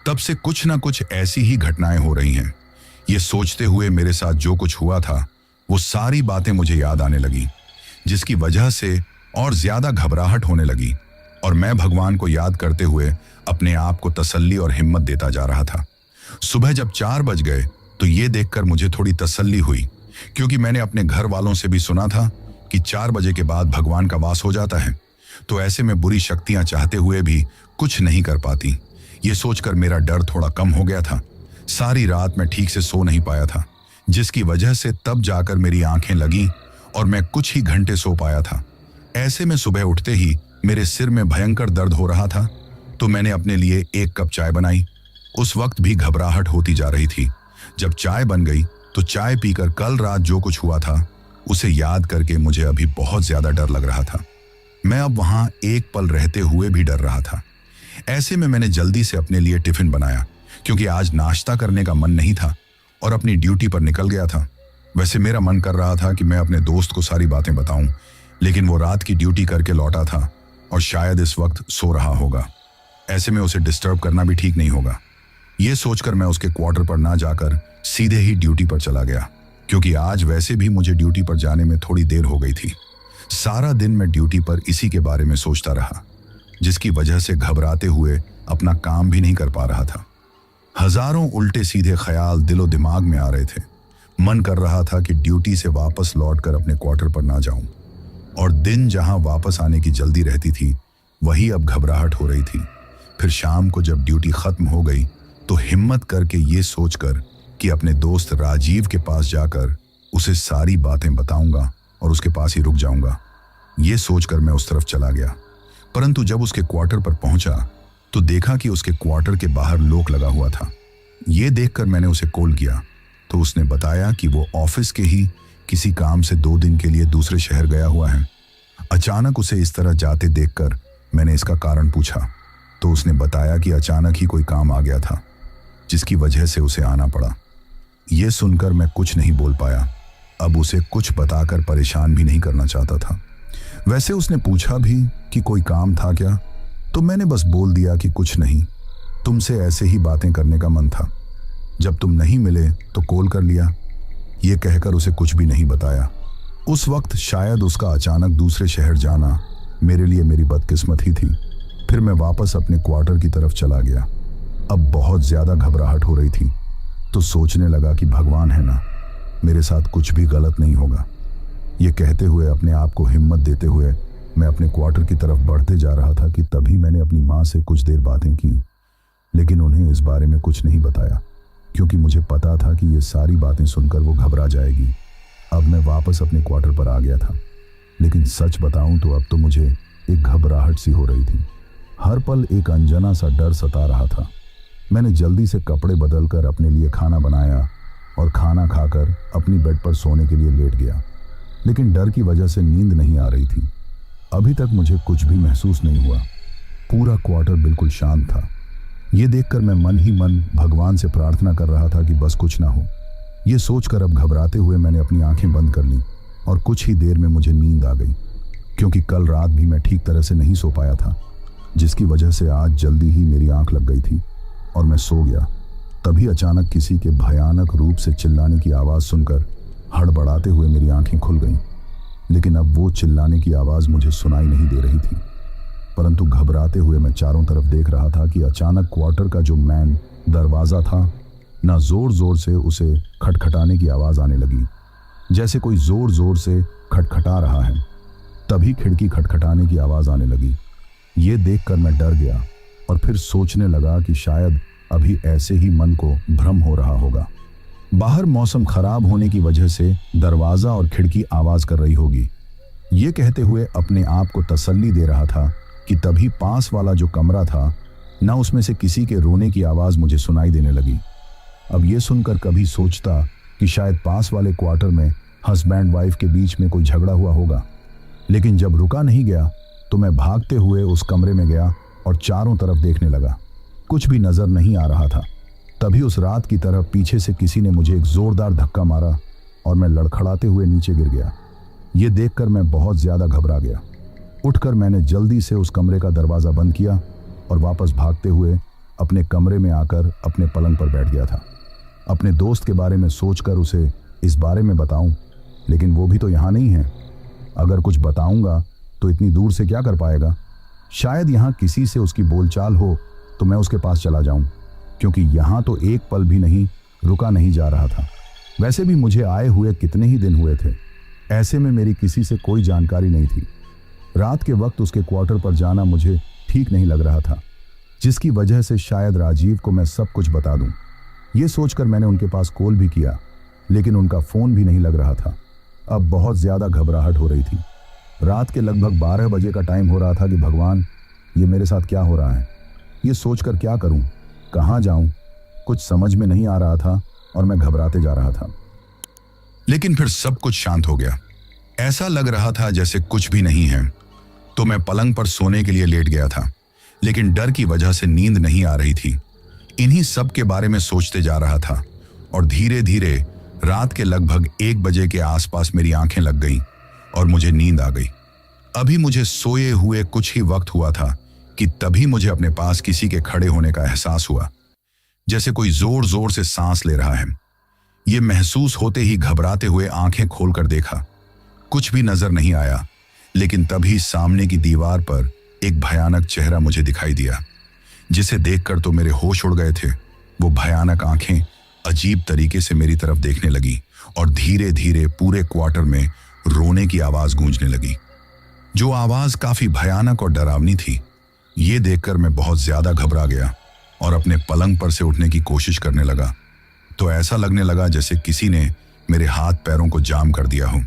तब से कुछ ना कुछ ऐसी ही घटनाएं हो रही हैं। ये सोचते हुए मेरे साथ जो कुछ हुआ था वो सारी बातें मुझे याद आने लगी, जिसकी वजह से और ज्यादा घबराहट होने लगी और मैं भगवान को याद करते हुए अपने आप को तसल्ली और हिम्मत देता जा रहा था। सुबह जब 4 बज गए तो ये देखकर मुझे थोड़ी तसल्ली हुई, क्योंकि मैंने अपने घर वालों से भी सुना था कि 4 बजे के बाद भगवान का वास हो जाता है, तो ऐसे में बुरी शक्तियां चाहते हुए भी कुछ नहीं कर पाती। ये सोचकर मेरा डर थोड़ा कम हो गया था। सारी रात मैं ठीक से सो नहीं पाया था, जिसकी वजह से तब जाकर मेरी आंखें लगी और मैं कुछ ही घंटे सो पाया था। ऐसे में सुबह उठते ही मेरे सिर में भयंकर दर्द हो रहा था, तो मैंने अपने लिए 1 कप चाय बनाई। उस वक्त भी घबराहट होती जा रही थी। जब चाय बन गई तो चाय पीकर कल रात जो कुछ हुआ था उसे याद करके मुझे अभी बहुत ज्यादा डर लग रहा था। मैं अब वहां एक पल रहते हुए भी डर रहा था। ऐसे में मैंने जल्दी से अपने लिए टिफिन बनाया, क्योंकि आज नाश्ता करने का मन नहीं था, और अपनी ड्यूटी पर निकल गया था। वैसे मेरा मन कर रहा था कि मैं अपने दोस्त को सारी बातें बताऊं, लेकिन वो रात की ड्यूटी करके लौटा था और शायद इस वक्त सो रहा होगा। ऐसे में उसे डिस्टर्ब करना भी ठीक नहीं होगा। ये सोचकर मैं उसके क्वार्टर पर ना जाकर सीधे ही ड्यूटी पर चला गया, क्योंकि आज वैसे भी मुझे ड्यूटी पर जाने में थोड़ी देर हो गई थी। सारा दिन मैं ड्यूटी पर इसी के बारे में सोचता रहा, जिसकी वजह से घबराते हुए अपना काम भी नहीं कर पा रहा था। हजारों उल्टे सीधे ख्याल दिलो दिमाग में आ रहे थे। मन कर रहा था कि ड्यूटी से वापस लौटकर अपने क्वार्टर पर ना जाऊं, और दिन जहां वापस आने की जल्दी रहती थी वही अब घबराहट हो रही थी। फिर शाम को जब ड्यूटी खत्म हो गई तो हिम्मत करके ये सोचकर कि अपने दोस्त राजीव के पास जाकर उसे सारी बातें बताऊंगा और उसके पास ही रुक जाऊंगा, ये सोचकर मैं उस तरफ चला गया। परंतु जब उसके क्वार्टर पर पहुंचा तो देखा कि उसके क्वार्टर के बाहर लॉक लगा हुआ था। ये देखकर मैंने उसे कॉल किया तो उसने बताया कि वो ऑफिस के ही किसी काम से 2 दिन के लिए दूसरे शहर गया हुआ है। अचानक उसे इस तरह जाते देखकर मैंने इसका कारण पूछा तो उसने बताया कि अचानक ही कोई काम आ गया था, जिसकी वजह से उसे आना पड़ा। यह सुनकर मैं कुछ नहीं बोल पाया। अब उसे कुछ बताकर परेशान भी नहीं करना चाहता था। वैसे उसने पूछा भी कि कोई काम था क्या, तो मैंने बस बोल दिया कि कुछ नहीं, तुमसे ऐसे ही बातें करने का मन था। जब तुम नहीं मिले तो कॉल कर लिया। ये कहकर उसे कुछ भी नहीं बताया। उस वक्त शायद उसका अचानक दूसरे शहर जाना मेरे लिए मेरी बदकिस्मत ही थी। फिर मैं वापस अपने क्वार्टर की तरफ चला गया। अब बहुत ज़्यादा घबराहट हो रही थी तो सोचने लगा कि भगवान है ना, मेरे साथ कुछ भी गलत नहीं होगा। ये कहते हुए अपने आप को हिम्मत देते हुए मैं अपने क्वार्टर की तरफ बढ़ते जा रहा था कि तभी मैंने अपनी माँ से कुछ देर बातें की, लेकिन उन्हें इस बारे में कुछ नहीं बताया क्योंकि मुझे पता था कि ये सारी बातें सुनकर वो घबरा जाएगी। अब मैं वापस अपने क्वार्टर पर आ गया था, लेकिन सच बताऊं तो अब तो मुझे एक घबराहट सी हो रही थी। हर पल एक अनजाना सा डर सता रहा था। मैंने जल्दी से कपड़े बदलकर अपने लिए खाना बनाया और खाना खाकर अपनी बेड पर सोने के लिए लेट गया, लेकिन डर की वजह से नींद नहीं आ रही थी। अभी तक मुझे कुछ भी महसूस नहीं हुआ। पूरा क्वार्टर बिल्कुल शांत था। ये देखकर मैं मन ही मन भगवान से प्रार्थना कर रहा था कि बस कुछ ना हो। ये सोचकर अब घबराते हुए मैंने अपनी आंखें बंद कर लीं और कुछ ही देर में मुझे नींद आ गई, क्योंकि कल रात भी मैं ठीक तरह से नहीं सो पाया था, जिसकी वजह से आज जल्दी ही मेरी आंख लग गई थी और मैं सो गया। तभी अचानक किसी के भयानक रूप से चिल्लाने की आवाज़ सुनकर हड़बड़ाते हुए मेरी आंखें खुल गईं, लेकिन अब वो चिल्लाने की आवाज़ मुझे सुनाई नहीं दे रही थी। परंतु घबराते हुए मैं चारों तरफ देख रहा था कि अचानक क्वार्टर का जो मैन दरवाज़ा था ना, जोर जोर से उसे खटखटाने की आवाज़ आने लगी, जैसे कोई जोर जोर से खटखटा रहा है। तभी खिड़की खटखटाने की आवाज़ आने लगी। ये देखकर मैं डर गया और फिर सोचने लगा कि शायद अभी ऐसे ही मन को भ्रम हो रहा होगा। बाहर मौसम खराब होने की वजह से दरवाज़ा और खिड़की आवाज़ कर रही होगी। ये कहते हुए अपने आप को तसल्ली दे रहा था कि तभी पास वाला जो कमरा था ना, उसमें से किसी के रोने की आवाज़ मुझे सुनाई देने लगी। अब ये सुनकर कभी सोचता कि शायद पास वाले क्वार्टर में हस्बैंड वाइफ के बीच में कोई झगड़ा हुआ होगा, लेकिन जब रुका नहीं गया तो मैं भागते हुए उस कमरे में गया और चारों तरफ देखने लगा। कुछ भी नज़र नहीं आ रहा था। तभी उस रात की तरह पीछे से किसी ने मुझे एक ज़ोरदार धक्का मारा और मैं लड़खड़ाते हुए नीचे गिर गया। ये देखकर मैं बहुत ज़्यादा घबरा गया। उठकर मैंने जल्दी से उस कमरे का दरवाज़ा बंद किया और वापस भागते हुए अपने कमरे में आकर अपने पलंग पर बैठ गया था। अपने दोस्त के बारे में सोचकर उसे इस बारे में बताऊं, लेकिन वो भी तो यहाँ नहीं है। अगर कुछ बताऊंगा तो इतनी दूर से क्या कर पाएगा। शायद यहाँ किसी से उसकी बोलचाल हो तो मैं उसके पास चला जाऊं, क्योंकि यहाँ तो एक पल भी नहीं रुका नहीं जा रहा था। वैसे भी मुझे आए हुए कितने ही दिन हुए थे। ऐसे में मेरी किसी से कोई जानकारी नहीं थी। रात के वक्त उसके क्वार्टर पर जाना मुझे ठीक नहीं लग रहा था, जिसकी वजह से शायद राजीव को मैं सब कुछ बता दूं। ये सोचकर मैंने उनके पास कॉल भी किया, लेकिन उनका फ़ोन भी नहीं लग रहा था। अब बहुत ज़्यादा घबराहट हो रही थी। रात के लगभग 12 बजे का टाइम हो रहा था कि भगवान, ये मेरे साथ क्या हो रहा है। ये सोचकर क्या करूं, कहाँ जाऊं, कुछ समझ में नहीं आ रहा था और मैं घबराते जा रहा था। लेकिन फिर सब कुछ शांत हो गया। ऐसा लग रहा था जैसे कुछ भी नहीं है। तो मैं पलंग पर सोने के लिए लेट गया था, लेकिन डर की वजह से नींद नहीं आ रही थी। इन्हीं सब के बारे में सोचते जा रहा था और धीरे धीरे रात के लगभग 1 बजे के आसपास मेरी आंखें लग गईं और मुझे नींद आ गई। अभी मुझे सोए हुए कुछ ही वक्त हुआ था कि तभी मुझे अपने पास किसी के खड़े होने का एहसास हुआ, जैसे कोई जोर जोर से सांस ले रहा है। ये महसूस होते ही घबराते हुए आंखें खोलकर देखा। कुछ भी नजर नहीं आया, लेकिन तभी सामने की दीवार पर एक भयानक चेहरा मुझे दिखाई दिया, जिसे देखकर तो मेरे होश उड़ गए थे। वो भयानक आंखें अजीब तरीके से मेरी तरफ देखने लगी और धीरे धीरे पूरे क्वार्टर में रोने की आवाज गूंजने लगी, जो आवाज काफी भयानक और डरावनी थी। ये देखकर मैं बहुत ज्यादा घबरा गया और अपने पलंग पर से उठने की कोशिश करने लगा, तो ऐसा लगने लगा जैसे किसी ने मेरे हाथ पैरों को जाम कर दिया हो।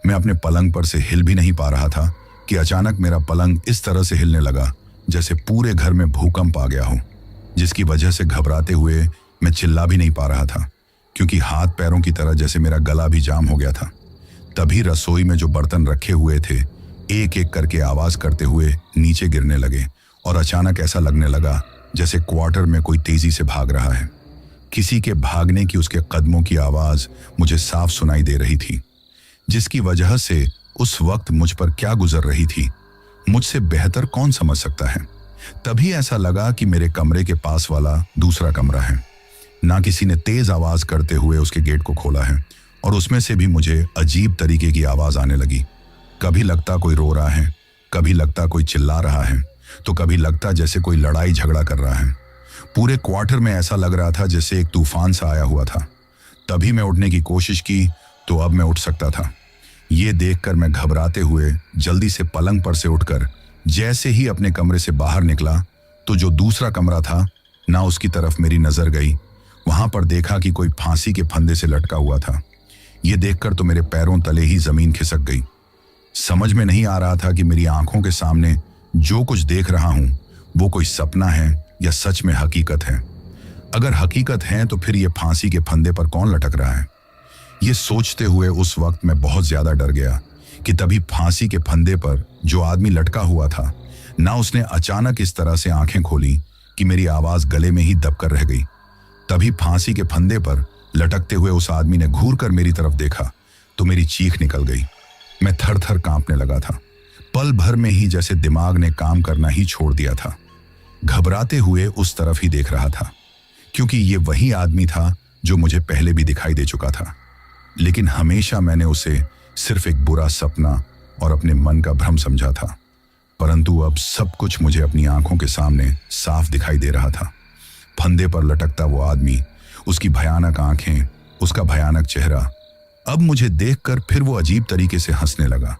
मैं अपने पलंग पर से हिल भी नहीं पा रहा था कि अचानक मेरा पलंग इस तरह से हिलने लगा जैसे पूरे घर में भूकंप आ गया हो, जिसकी वजह से घबराते हुए मैं चिल्ला भी नहीं पा रहा था, क्योंकि हाथ पैरों की तरह जैसे मेरा गला भी जाम हो गया था। तभी रसोई में जो बर्तन रखे हुए थे एक एक करके आवाज करते हुए नीचे गिरने लगे और अचानक ऐसा लगने लगा जैसे क्वार्टर में कोई तेजी से भाग रहा है। किसी के भागने की उसके कदमों की आवाज मुझे साफ सुनाई दे रही थी, जिसकी वजह से उस वक्त मुझ पर क्या गुजर रही थी मुझसे बेहतर कौन समझ सकता है। तभी ऐसा लगा कि मेरे कमरे के पास वाला दूसरा कमरा है, ना किसी ने तेज आवाज करते हुए उसके गेट को खोला है और उसमें से भी मुझे अजीब तरीके की आवाज आने लगी। कभी लगता कोई रो रहा है, कभी लगता कोई चिल्ला रहा है, तो कभी लगता जैसे कोई लड़ाई झगड़ा कर रहा है। पूरे क्वार्टर में ऐसा लग रहा था जैसे एक तूफान सा आया हुआ था। तभी मैं उठने की कोशिश की तो अब मैं उठ सकता था। ये देखकर मैं घबराते हुए जल्दी से पलंग पर से उठकर जैसे ही अपने कमरे से बाहर निकला तो जो दूसरा कमरा था ना उसकी तरफ मेरी नजर गई। वहां पर देखा कि कोई फांसी के फंदे से लटका हुआ था। ये देखकर तो मेरे पैरों तले ही जमीन खिसक गई। समझ में नहीं आ रहा था कि मेरी आंखों के सामने जो कुछ देख रहा हूं वो कोई सपना है या सच में हकीकत है। अगर हकीकत है तो फिर ये फांसी के फंदे पर कौन लटक रहा है। ये सोचते हुए उस वक्त मैं बहुत ज्यादा डर गया कि तभी फांसी के फंदे पर जो आदमी लटका हुआ था ना उसने अचानक इस तरह से आंखें खोली कि मेरी आवाज गले में ही दबकर रह गई। तभी फांसी के फंदे पर लटकते हुए उस आदमी ने घूर कर मेरी तरफ देखा तो मेरी चीख निकल गई। मैं थर थर कांपने लगा था। पल भर में ही जैसे दिमाग ने काम करना ही छोड़ दिया था। घबराते हुए उस तरफ ही देख रहा था, क्योंकि ये वही आदमी था जो मुझे पहले भी दिखाई दे चुका था, लेकिन हमेशा मैंने उसे सिर्फ एक बुरा सपना और अपने मन का भ्रम समझा था। परंतु अब सब कुछ मुझे अपनी आंखों के सामने साफ दिखाई दे रहा था। फंदे पर लटकता वो आदमी, उसकी भयानक आंखें, उसका भयानक चेहरा। अब मुझे देखकर फिर वो अजीब तरीके से हंसने लगा।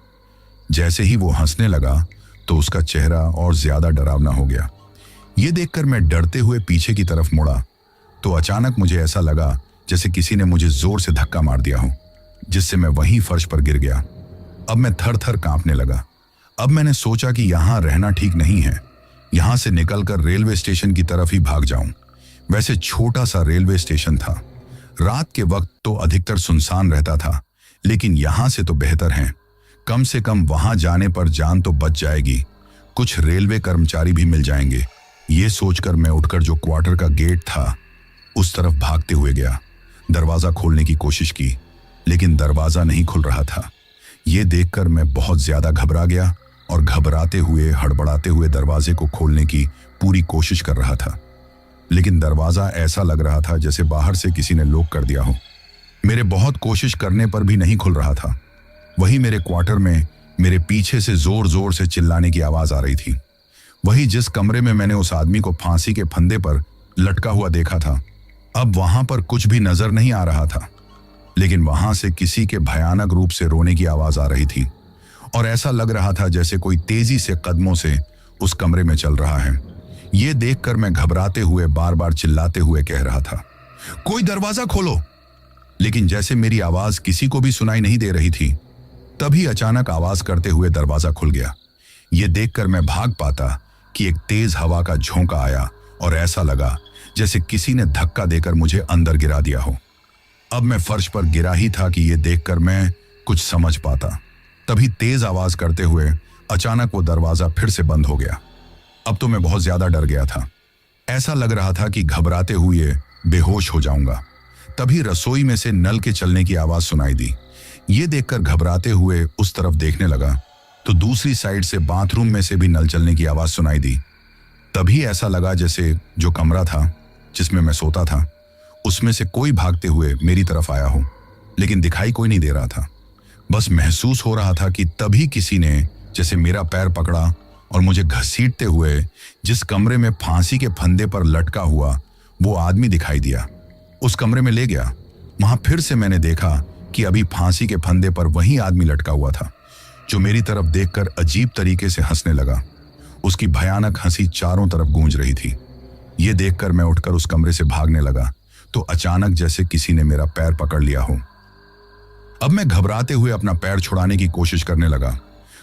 जैसे ही वो हंसने लगा तो उसका चेहरा और ज्यादा डरावना हो गया। ये देखकर मैं डरते हुए पीछे की तरफ मुड़ा तो अचानक मुझे ऐसा लगा जैसे किसी ने मुझे जोर से धक्का मार दिया हो, जिससे मैं वहीं फर्श पर गिर गया। अब मैं थर थर कांपने लगा। अब मैंने सोचा कि यहां रहना ठीक नहीं है, यहां से निकलकर रेलवे स्टेशन की तरफ ही भाग जाऊं। वैसे छोटा सा रेलवे स्टेशन था, रात के वक्त तो अधिकतर सुनसान रहता था, लेकिन यहां से तो बेहतर है। कम से कम वहां जाने पर जान तो बच जाएगी, कुछ रेलवे कर्मचारी भी मिल जाएंगे। ये सोचकर मैं उठकर जो क्वार्टर का गेट था उस तरफ भागते हुए गया। दरवाजा खोलने की कोशिश की, लेकिन दरवाजा नहीं खुल रहा था। ये देखकर मैं बहुत ज्यादा घबरा गया और घबराते हुए हड़बड़ाते हुए दरवाजे को खोलने की पूरी कोशिश कर रहा था, लेकिन दरवाजा ऐसा लग रहा था जैसे बाहर से किसी ने लॉक कर दिया हो। मेरे बहुत कोशिश करने पर भी नहीं खुल रहा था। वही मेरे क्वार्टर में मेरे पीछे से जोर जोर से चिल्लाने की आवाज आ रही थी। वही जिस कमरे में मैंने उस आदमी को फांसी के फंदे पर लटका हुआ देखा था, अब वहां पर कुछ भी नजर नहीं आ रहा था, लेकिन वहां से किसी के भयानक रूप से रोने की आवाज आ रही थी और ऐसा लग रहा था जैसे कोई तेजी से कदमों से उस कमरे में चल रहा है। ये देखकर मैं घबराते हुए बार बार चिल्लाते हुए कह रहा था, कोई दरवाजा खोलो। लेकिन जैसे मेरी आवाज किसी को भी सुनाई नहीं दे रही थी, तभी अचानक आवाज करते हुए दरवाजा खुल गया। ये देखकर मैं भाग पाता कि एक तेज हवा का झोंका आया और ऐसा लगा जैसे किसी ने धक्का देकर मुझे अंदर गिरा दिया हो। अब मैं फर्श पर गिरा ही था कि ये देखकर मैं कुछ समझ पाता। तभी तेज आवाज करते हुए अचानक वो दरवाजा फिर से बंद हो गया। अब तो मैं बहुत ज्यादा डर गया था। ऐसा लग रहा था कि घबराते हुए बेहोश हो जाऊंगा। तभी रसोई में से नल के चलने की आवाज सुनाई दी। ये देखकर घबराते हुए उस तरफ देखने लगा तो दूसरी साइड से बाथरूम में से भी नल चलने की आवाज सुनाई दी। तभी ऐसा लगा जैसे जो कमरा था जिसमें मैं सोता था उसमें से कोई भागते हुए मेरी तरफ आया हो, लेकिन दिखाई कोई नहीं दे रहा था। बस महसूस हो रहा था कि तभी किसी ने जैसे मेरा पैर पकड़ा और मुझे घसीटते हुए जिस कमरे में फांसी के फंदे पर लटका हुआ वो आदमी दिखाई दिया, उस कमरे में ले गया। वहां फिर से मैंने देखा कि अभी फांसी के फंदे पर वही आदमी लटका हुआ था, जो मेरी तरफ देखकर अजीब तरीके से हंसने लगा। उसकी भयानक हंसी चारों तरफ गूंज रही थी। ये देखकर मैं उठकर उस कमरे से भागने लगा तो अचानक जैसे किसी ने मेरा पैर पकड़ लिया हो। अब मैं घबराते हुए अपना पैर छुड़ाने की कोशिश करने लगा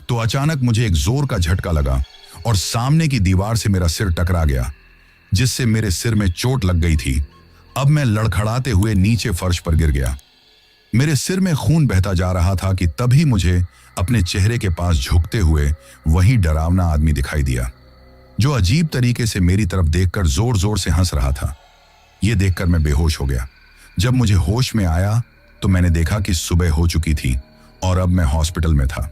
तो अचानक मुझे एक जोर का झटका लगा और सामने की दीवार से मेरा सिर टकरा गया, जिससे मेरे सिर में चोट लग गई थी। अब मैं लड़खड़ाते हुए नीचे फर्श पर गिर गया। मेरे सिर में खून बहता जा रहा था कि तभी मुझे अपने चेहरे के पास झुकते हुए वही डरावना आदमी दिखाई दिया, जो अजीब तरीके से मेरी तरफ देखकर जोर जोर से हंस रहा था। यह देखकर मैं बेहोश हो गया। जब मुझे होश में आया तो मैंने देखा कि सुबह हो चुकी थी और अब मैं हॉस्पिटल में था।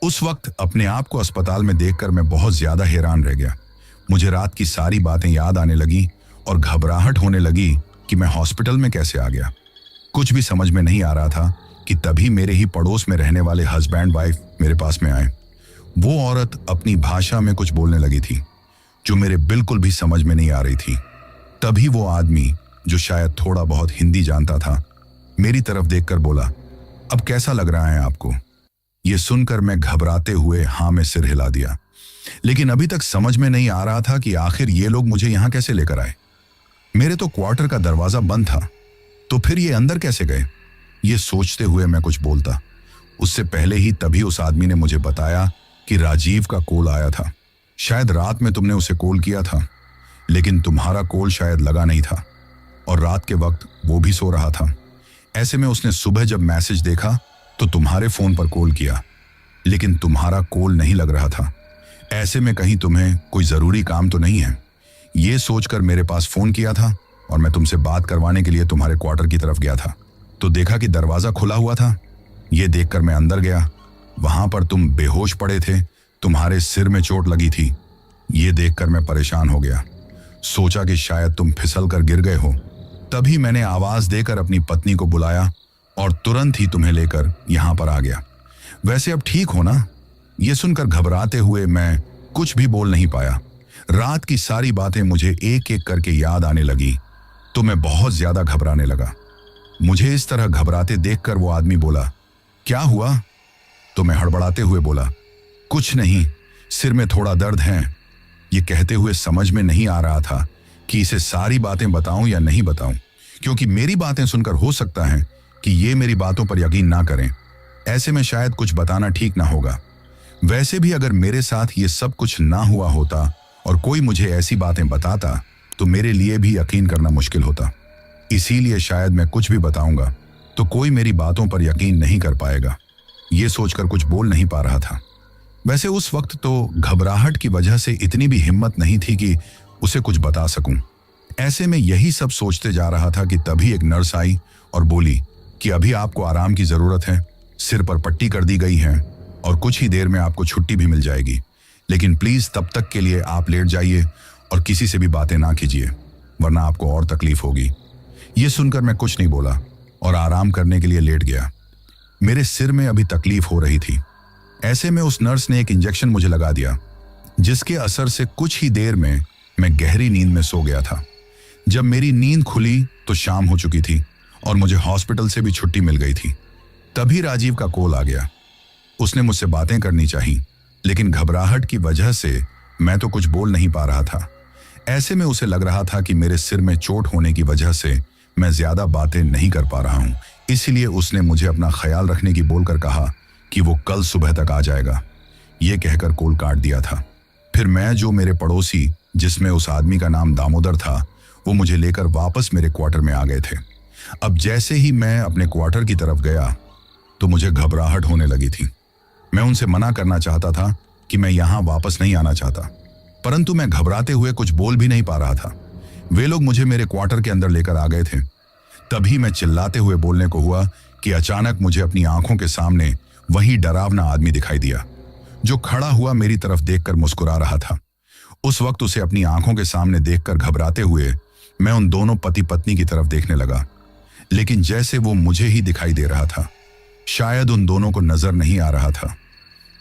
उस वक्त अपने आप को अस्पताल में देखकर मैं बहुत ज्यादा हैरान रह गया। मुझे रात की सारी बातें याद आने लगी और घबराहट होने लगी कि मैं हॉस्पिटल में कैसे आ गया। कुछ भी समझ में नहीं आ रहा था कि तभी मेरे ही पड़ोस में रहने वाले हस्बैंड वाइफ मेरे पास में आए। वो औरत अपनी भाषा में कुछ बोलने लगी थी जो मेरे बिल्कुल भी समझ में नहीं आ रही थी। तभी वो आदमी, जो शायद थोड़ा बहुत हिंदी जानता था, मेरी तरफ देखकर बोला, अब कैसा लग रहा है आपको? ये सुनकर मैं घबराते हुए हाँ में सिर हिला दिया, लेकिन अभी तक समझ में नहीं आ रहा था कि आखिर ये लोग मुझे यहां कैसे लेकर आए। मेरे तो क्वार्टर का दरवाजा बंद था, तो फिर ये अंदर कैसे गए? ये सोचते हुए मैं कुछ बोलता, उससे पहले ही तभी उस आदमी ने मुझे बताया कि राजीव का कॉल आया था। शायद रात में तुमने उसे कॉल किया था, लेकिन तुम्हारा कॉल शायद लगा नहीं था और रात के वक्त वो भी सो रहा था। ऐसे में उसने सुबह जब मैसेज देखा तो तुम्हारे फोन पर कॉल किया, लेकिन तुम्हारा कॉल नहीं लग रहा था। ऐसे में कहीं तुम्हें कोई जरूरी काम तो नहीं है, ये सोचकर मेरे पास फोन किया था और मैं तुमसे बात करवाने के लिए तुम्हारे क्वार्टर की तरफ गया था, तो देखा कि दरवाजा खुला हुआ था। ये देखकर मैं अंदर गया। वहां पर तुम बेहोश पड़े थे, तुम्हारे सिर में चोट लगी थी। ये देखकर मैं परेशान हो गया। सोचा कि शायद तुम फिसल कर गिर गए हो। तभी मैंने आवाज देकर अपनी पत्नी को बुलाया और तुरंत ही तुम्हें लेकर यहां पर आ गया। वैसे अब ठीक हो ना? ये सुनकर घबराते हुए मैं कुछ भी बोल नहीं पाया। रात की सारी बातें मुझे एक एक करके याद आने लगी तो मैं बहुत ज्यादा घबराने लगा। मुझे इस तरह घबराते देखकर वो आदमी बोला, क्या हुआ? तो मैं हड़बड़ाते हुए बोला, कुछ नहीं, सिर में थोड़ा दर्द है। ये कहते हुए समझ में नहीं आ रहा था कि इसे सारी बातें बताऊं या नहीं बताऊं, क्योंकि मेरी बातें सुनकर हो सकता है कि ये मेरी बातों पर यकीन ना करें। ऐसे में शायद कुछ बताना ठीक ना होगा। वैसे भी अगर मेरे साथ ये सब कुछ ना हुआ होता और कोई मुझे ऐसी बातें बताता तो मेरे लिए भी यकीन करना मुश्किल होता। इसीलिए शायद मैं कुछ भी बताऊंगा तो कोई मेरी बातों पर यकीन नहीं कर पाएगा। ये सोचकर कुछ बोल नहीं पा रहा था। वैसे उस वक्त तो घबराहट की वजह से इतनी भी हिम्मत नहीं थी कि उसे कुछ बता सकूं। ऐसे में यही सब सोचते जा रहा था कि तभी एक नर्स आई और बोली कि अभी आपको आराम की जरूरत है, सिर पर पट्टी कर दी गई है और कुछ ही देर में आपको छुट्टी भी मिल जाएगी, लेकिन प्लीज तब तक के लिए आप लेट जाइए और किसी से भी बातें ना कीजिए, वरना आपको और तकलीफ होगी। ये सुनकर मैं कुछ नहीं बोला और आराम करने के लिए लेट गया। मेरे सिर में अभी तकलीफ हो रही थी। ऐसे में उस नर्स ने एक इंजेक्शन मुझे लगा दिया, जिसके असर से कुछ ही देर में मैं गहरी नींद में सो गया था। जब मेरी नींद खुली तो शाम हो चुकी थी और मुझे हॉस्पिटल से भी छुट्टी मिल गई थी। तभी राजीव का कॉल आ गया। उसने मुझसे बातें करनी चाहिए, लेकिन घबराहट की वजह से मैं तो कुछ बोल नहीं पा रहा था। ऐसे में उसे लग रहा था कि मेरे सिर में चोट होने की वजह से मैं ज्यादा बातें नहीं कर पा रहा हूं, इसलिए उसने मुझे अपना ख्याल रखने की बोलकर कहा कि वो कल सुबह तक आ जाएगा। ये कहकर कॉल काट दिया था। फिर मैं, जो मेरे पड़ोसी, जिसमें उस आदमी का नाम दामोदर था, वो मुझे लेकर वापस मेरे क्वार्टर में आ गए थे। अब जैसे ही मैं अपने क्वार्टर की तरफ गया तो मुझे घबराहट होने लगी थी। मैं उनसे मना करना चाहता था कि मैं यहां वापस नहीं आना चाहता, परंतु मैं घबराते हुए कुछ बोल भी नहीं पा रहा था। वे लोग मुझे मेरे क्वार्टर के अंदर लेकर आ गए थे। तभी मैं चिल्लाते हुए बोलने को हुआ कि अचानक मुझे अपनी आंखों के सामने वही डरावना आदमी दिखाई दिया, जो खड़ा हुआ मेरी तरफ देखकर मुस्कुरा रहा था। उस वक्त उसे अपनी आंखों के सामने देखकर घबराते हुए मैं उन दोनों पति पत्नी की तरफ देखने लगा, लेकिन जैसे वो मुझे ही दिखाई दे रहा था, शायद उन दोनों को नजर नहीं आ रहा था।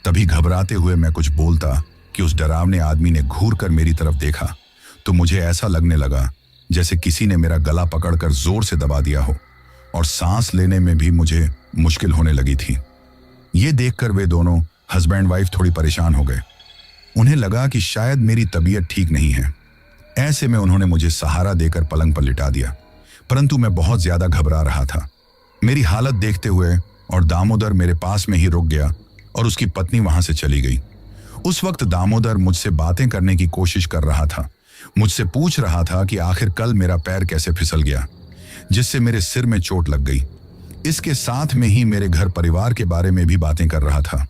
तभी घबराते हुए मैं कुछ बोलता कि उस डरावने आदमी ने घूर कर मेरी तरफ देखा तो मुझे ऐसा लगने लगा जैसे किसी ने मेरा गला पकड़कर जोर से दबा दिया हो, और सांस लेने में भी मुझे मुश्किल होने लगी थी। ये देखकर वे दोनों हस्बैंड वाइफ थोड़ी परेशान हो गए। उन्हें लगा कि शायद मेरी तबीयत ठीक नहीं है। ऐसे में उन्होंने मुझे सहारा देकर पलंग पर लिटा दिया, परंतु मैं बहुत ज्यादा घबरा रहा था। मेरी हालत देखते हुए और दामोदर मेरे पास में ही रुक गया और उसकी पत्नी वहां से चली गई। उस वक्त दामोदर मुझसे बातें करने की कोशिश कर रहा था, मुझसे पूछ रहा था कि आखिर कल मेरा पैर कैसे फिसल गया, जिससे मेरे सिर में चोट लग गई। इसके साथ में ही मेरे घर परिवार के बारे में भी बातें कर रहा था,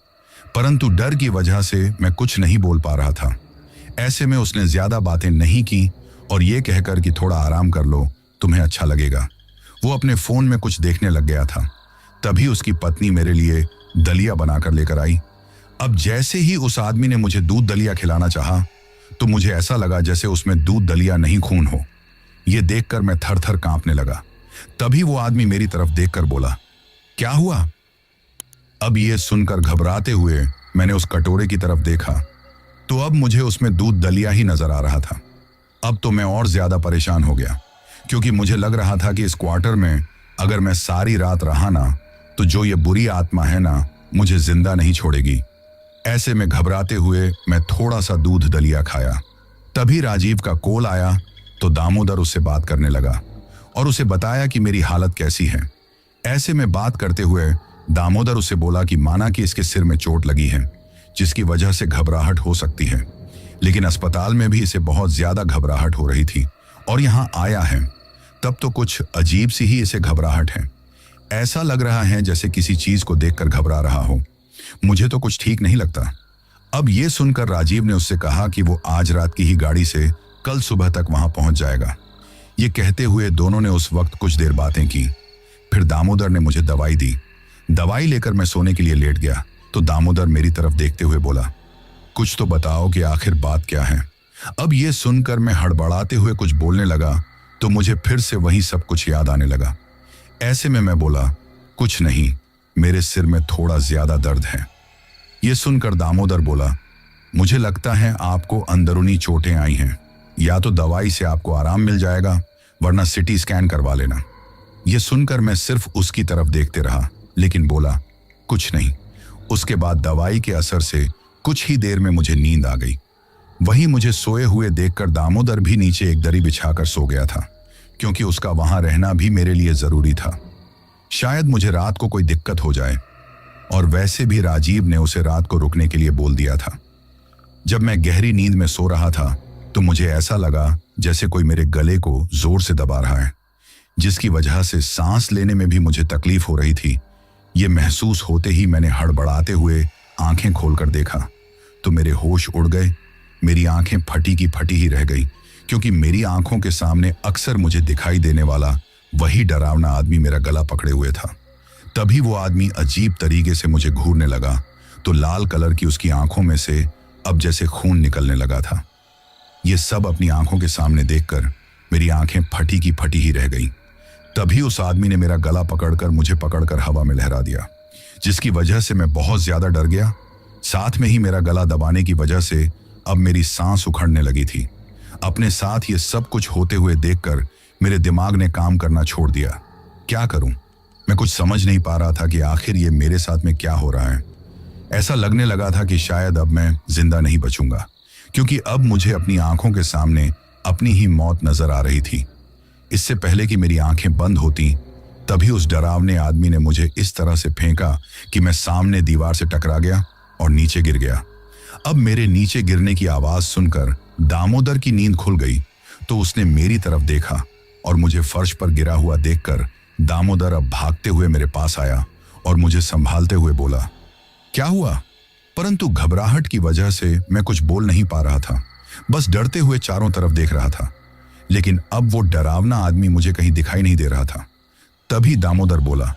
परंतु डर की वजह से मैं कुछ नहीं बोल पा रहा था। ऐसे में उसने ज्यादा बातें नहीं की और ये कहकर कि थोड़ा आराम कर लो, तुम्हें अच्छा लगेगा, वो अपने फोन में कुछ देखने लग गया था। तभी उसकी पत्नी मेरे लिए दलिया बनाकर लेकर आई। अब जैसे ही उस आदमी ने मुझे दूध दलिया खिलाना चाहा तो मुझे ऐसा लगा जैसे उसमें दूध दलिया नहीं खून हो। यह देखकर मैं थर थर कांपने लगा। तभी वो आदमी मेरी तरफ देखकर बोला, क्या हुआ? अब ये सुनकर घबराते हुए मैंने उस कटोरे की तरफ देखा तो अब मुझे उसमें दूध दलिया ही नजर आ रहा था। अब तो मैं और ज्यादा परेशान हो गया, क्योंकि मुझे लग रहा था कि इस क्वार्टर में अगर मैं सारी रात रहा ना तो जो ये बुरी आत्मा है ना, मुझे जिंदा नहीं छोड़ेगी। ऐसे में घबराते हुए मैं थोड़ा सा दूध दलिया खाया। तभी राजीव का कॉल आया तो दामोदर उससे बात करने लगा और उसे बताया कि मेरी हालत कैसी है। ऐसे में बात करते हुए दामोदर उसे बोला कि माना कि इसके सिर में चोट लगी है, जिसकी वजह से घबराहट हो सकती है, लेकिन अस्पताल में भी इसे बहुत ज्यादा घबराहट हो रही थी और यहां आया है तब तो कुछ अजीब सी ही इसे घबराहट है। ऐसा लग रहा है जैसे किसी चीज को देखकर घबरा रहा हो। मुझे तो कुछ ठीक नहीं लगता। अब ये सुनकर राजीव ने उससे कहा कि वो आज रात की ही गाड़ी से कल सुबह तक वहां पहुंच जाएगा। ये कहते हुए दोनों ने उस वक्त कुछ देर बातें की। फिर दामोदर ने मुझे दवाई दी। दवाई लेकर मैं सोने के लिए लेट गया तो दामोदर मेरी तरफ देखते हुए बोला, कुछ तो बताओ कि आखिर बात क्या है। अब ये सुनकर मैं हड़बड़ाते हुए कुछ बोलने लगा तो मुझे फिर से वही सब कुछ याद आने लगा। ऐसे में मैं बोला, कुछ नहीं, मेरे सिर में थोड़ा ज्यादा दर्द है। यह सुनकर दामोदर बोला, मुझे लगता है आपको अंदरूनी चोटें आई हैं, या तो दवाई से आपको आराम मिल जाएगा वरना सिटी स्कैन करवा लेना। यह सुनकर मैं सिर्फ उसकी तरफ देखते रहा, लेकिन बोला, कुछ नहीं। उसके बाद दवाई के असर से कुछ ही देर में मुझे नींद आ गई। वहीं मुझे सोए हुए देखकर दामोदर भी नीचे एक दरी बिछाकर सो गया था, क्योंकि उसका वहां रहना भी मेरे लिए जरूरी था। शायद मुझे रात को कोई दिक्कत हो जाए, और वैसे भी राजीव ने उसे रात को रुकने के लिए बोल दिया था। जब मैं गहरी नींद में सो रहा था तो मुझे ऐसा लगा जैसे कोई मेरे गले को जोर से दबा रहा है, जिसकी वजह से सांस लेने में भी मुझे तकलीफ हो रही थी। ये महसूस होते ही मैंने हड़बड़ाते हुए आंखें खोलकर देखा तो मेरे होश उड़ गए। मेरी आंखें फटी की फटी ही रह गई, क्योंकि मेरी आंखों के सामने अक्सर मुझे दिखाई देने वाला वही डरावना आदमी मेरा गला पकड़े हुए था। तभी वो आदमी अजीब तरीके से मुझे घूरने लगा तो लाल कलर की उसकी आंखों में से अब जैसे खून निकलने लगा था। ये सब अपनी आंखों के सामने देखकर मेरी आंखें फटी की फटी ही रह गई। तभी उस आदमी ने मेरा गला पकड़कर मुझे पकड़कर हवा में लहरा दिया, जिसकी वजह से मैं बहुत ज्यादा डर गया। साथ में ही मेरा गला दबाने की वजह से अब मेरी सांस उखड़ने लगी थी। अपने साथ ये सब कुछ होते हुए देखकर मेरे दिमाग ने काम करना छोड़ दिया। क्या करूं? मैं कुछ समझ नहीं पा रहा था कि आखिर ये मेरे साथ में क्या हो रहा है। ऐसा लगने लगा था कि शायद अब मैं जिंदा नहीं बचूंगा, क्योंकि अब मुझे अपनी आंखों के सामने अपनी ही मौत नजर आ रही थी। इससे पहले कि मेरी आंखें बंद होती, तभी उस डरावने आदमी ने मुझे इस तरह से फेंका कि मैं सामने दीवार से टकरा गया और नीचे गिर गया। अब मेरे नीचे गिरने की आवाज सुनकर दामोदर की नींद खुल गई तो उसने मेरी तरफ देखा और मुझे फर्श पर गिरा हुआ देखकर दामोदर अब भागते हुए मेरे पास आया और मुझे संभालते हुए बोला, क्या हुआ? परंतु घबराहट की वजह से मैं कुछ बोल नहीं पा रहा था, बस डरते हुए चारों तरफ देख रहा था। लेकिन अब वो डरावना आदमी मुझे कहीं दिखाई नहीं दे रहा था। तभी दामोदर बोला,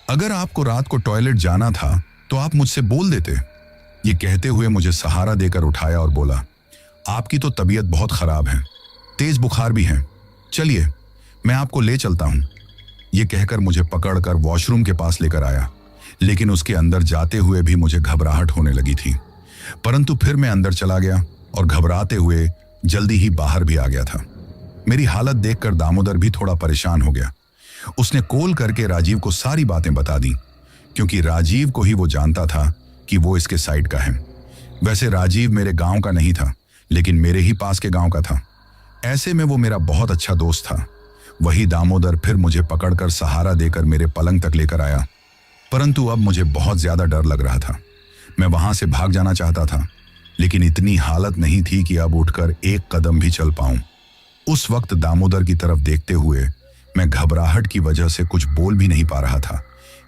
अगर आपको रात को टॉयलेट जाना था तो आप मुझसे बोल देते। ये कहते हुए मुझे सहारा देकर उठाया और बोला, आपकी तो तबीयत बहुत खराब है, तेज बुखार भी है, चलिए, मैं आपको ले चलता हूं। ये कहकर मुझे पकड़कर वॉशरूम के पास लेकर आया, लेकिन उसके अंदर जाते हुए भी मुझे घबराहट होने लगी थी। परंतु फिर मैं अंदर चला गया और घबराते हुए जल्दी ही बाहर भी आ गया था। मेरी हालत देखकर दामोदर भी थोड़ा परेशान हो गया। उसने कॉल करके राजीव को सारी बातें बता दी, क्योंकि राजीव को ही वो जानता था कि वो इसके साइड का है। वैसे राजीव मेरे गांव का नहीं था, लेकिन मेरे ही पास के गांव का था। ऐसे में वो मेरा बहुत अच्छा दोस्त था। वही दामोदर फिर मुझे पकड़कर सहारा देकर मेरे पलंग तक लेकर आया। परंतु अब मुझे बहुत ज्यादा डर लग रहा था। मैं वहां से भाग जाना चाहता था, लेकिन इतनी हालत नहीं थी कि अब उठकर एक कदम भी चल पाऊं। उस वक्त दामोदर की तरफ देखते हुए मैं घबराहट की वजह से कुछ बोल भी नहीं पा रहा था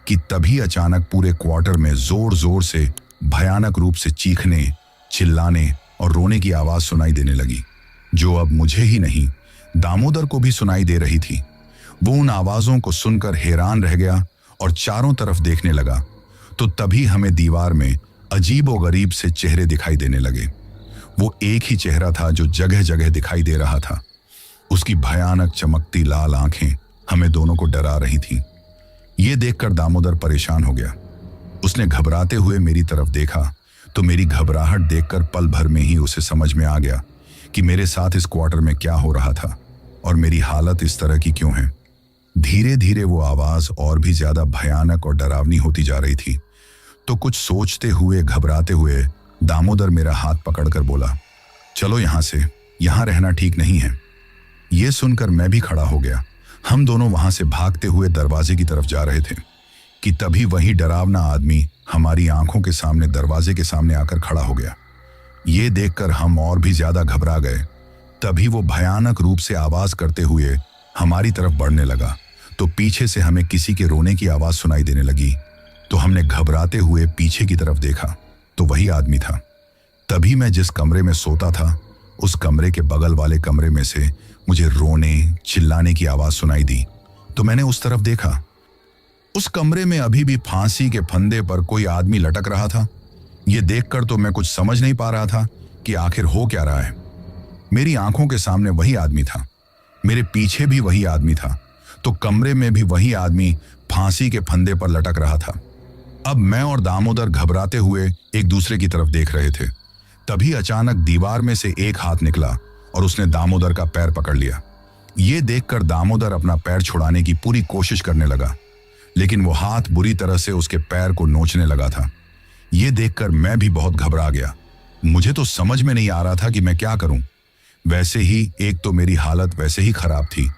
कि तभी अचानक पूरे क्वार्टर में जोर जोर से भयानक रूप से चीखने, चिल्लाने और रोने की आवाज सुनाई देने लगी, जो अब मुझे ही नहीं दामोदर को भी सुनाई दे रही थी। वो उन आवाजों को सुनकर हैरान रह गया और चारों तरफ देखने लगा, तो तभी हमें दीवार में अजीबोगरीब से चेहरे दिखाई देने लगे। वो एक ही चेहरा था जो जगह जगह दिखाई दे रहा था। उसकी भयानक चमकती लाल आंखें हमें दोनों को डरा रही थीं। ये देखकर दामोदर परेशान हो गया। उसने घबराते हुए मेरी तरफ देखा, तो मेरी घबराहट देखकर पल भर में ही उसे समझ में आ गया कि मेरे साथ इस क्वार्टर में क्या हो रहा था और मेरी हालत इस तरह की क्यों है। धीरे धीरे वो आवाज और भी ज्यादा भयानक और डरावनी होती जा रही थी। तो कुछ सोचते हुए, घबराते हुए दामोदर मेरा हाथ पकड़कर बोला, चलो यहां से, यहां रहना ठीक नहीं है। ये सुनकर मैं भी खड़ा हो गया। हम दोनों वहां से भागते हुए दरवाजे की तरफ जा रहे थे कि तभी वही डरावना आदमी हमारी आंखों के सामने दरवाजे के सामने आकर खड़ा हो गया। ये देखकर हम और भी ज्यादा घबरा गए। तभी वो भयानक रूप से आवाज करते हुए हमारी तरफ बढ़ने लगा, तो पीछे से हमें किसी के रोने की आवाज सुनाई देने लगी। तो हमने घबराते हुए पीछे की तरफ देखा, तो वही आदमी था। तभी मैं जिस कमरे में सोता था, उस कमरे के बगल वाले कमरे में से मुझे रोने, चिल्लाने की आवाज सुनाई दी। तो मैंने उस तरफ देखा। उस कमरे में अभी भी फांसी के फंदे पर कोई आदमी लटक रहा था। यह देखकर तो मैं कुछ समझ नहीं पा रहा था कि आखिर हो क्या रहा है। मेरी आंखों के सामने वही आदमी था, मेरे पीछे भी वही आदमी था, तो कमरे में भी वही आदमी फांसी के फंदे पर लटक रहा था। अब मैं और दामोदर घबराते हुए एक दूसरे की तरफ देख रहे थे। तभी अचानक दीवार में से एक हाथ निकला और उसने दामोदर का पैर पकड़ लिया। ये देखकर दामोदर अपना पैर छुड़ाने की पूरी कोशिश करने लगा, लेकिन वो हाथ बुरी तरह से उसके पैर को नोचने लगा था। ये देखकर मैं भी बहुत घबरा गया। मुझे तो समझ में नहीं आ रहा था कि मैं क्या करूं। वैसे ही एक तो मेरी हालत वैसे ही खराब थी।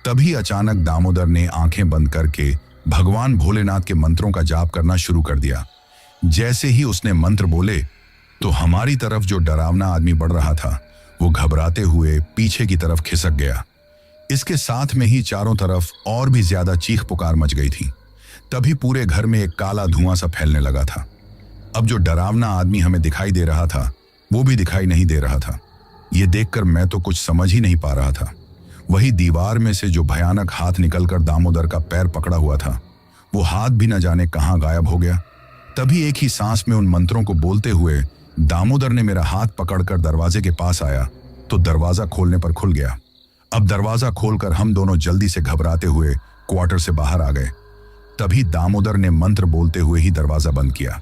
तभी अचानक दामोदर ने आंखें बंद करके भगवान भोलेनाथ के मंत्रों का जाप करना शुरू कर दिया। जैसे ही उसने मंत्र बोले, तो हमारी तरफ जो डरावना आदमी बढ़ रहा था, वो घबराते हुए पीछे की तरफ खिसक गया। इसके साथ में ही चारों तरफ और भी ज्यादा चीख पुकार मच गई थी। तभी पूरे घर में एक काला धुआं सा फैलने लगा था। अब जो डरावना आदमी हमें दिखाई दे रहा था, वो भी दिखाई नहीं दे रहा था। ये देखकर मैं तो कुछ समझ ही नहीं पा रहा था। वही दीवार में से जो भयानक हाथ निकलकर दामोदर का पैर पकड़ा हुआ था, वो हाथ भी न जाने कहां गायब हो गया। तभी एक ही सांस में उन मंत्रों को बोलते हुए दामोदर ने मेरा हाथ पकड़कर दरवाजे के पास आया, तो दरवाजा खोलने पर खुल गया। अब दरवाजा खोलकर हम दोनों जल्दी से घबराते हुए क्वार्टर से बाहर आ गए। तभी दामोदर ने मंत्र बोलते हुए ही दरवाजा बंद किया।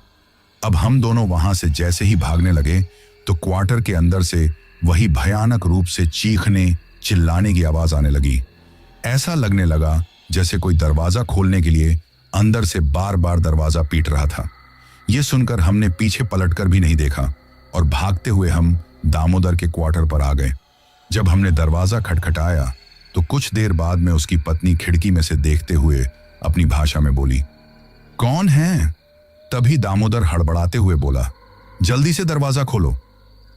अब हम दोनों वहां से जैसे ही भागने लगे, तो क्वार्टर के अंदर से वही भयानक रूप से चीखने, चिल्लाने की आवाज आने लगी। ऐसा लगने लगा जैसे कोई दरवाजा खोलने के लिए अंदर से बार बार दरवाजा पीट रहा था। यह सुनकर हमने पीछे पलटकर भी नहीं देखा और भागते हुए हम दामोदर के क्वार्टर पर आ गए। जब हमने दरवाजा खटखटाया, तो कुछ देर बाद में उसकी पत्नी खिड़की में से देखते हुए अपनी भाषा में बोली, कौन है? तभी दामोदर हड़बड़ाते हुए बोला, जल्दी से दरवाजा खोलो।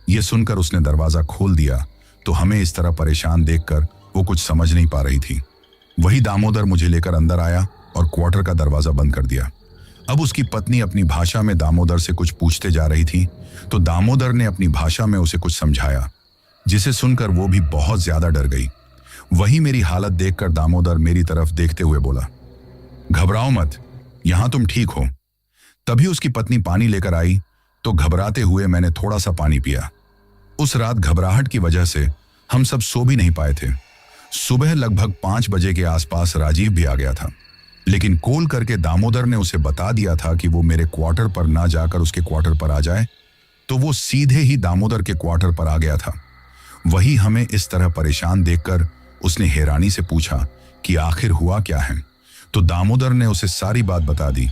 यह सुनकर उसने दरवाजा खोल दिया, तो हमें इस तरह परेशान देखकर वो कुछ समझ नहीं पा रही थी। वही दामोदर मुझे लेकर अंदर आया और क्वार्टर का दरवाजा बंद कर दिया। अब उसकी पत्नी अपनी भाषा में दामोदर से कुछ पूछते जा रही थी, तो दामोदर ने अपनी भाषा में उसे कुछ समझाया, जिसे सुनकर वो भी बहुत ज्यादा डर गई। वही मेरी हालत देखकर दामोदर मेरी तरफ देखते हुए बोला, घबराओ मत, यहां तुम ठीक हो। तभी उसकी पत्नी पानी लेकर आई, तो घबराते हुए मैंने थोड़ा सा पानी पिया। उस रात घबराहट की वजह से हम सब सो भी नहीं पाए थे। सुबह लगभग 5 बजे के आसपास राजीव भी आ गया था, लेकिन कॉल करके दामोदर ने उसे बता दिया था कि वो मेरे क्वार्टर पर ना जाकर उसके क्वार्टर पर आ जाए, तो वो सीधे ही दामोदर के क्वार्टर पर आ गया था। वही हमें इस तरह परेशान देखकर उसने हैरानी से पूछा कि आखिर हुआ क्या है। तो दामोदर ने उसे सारी बात बता दी।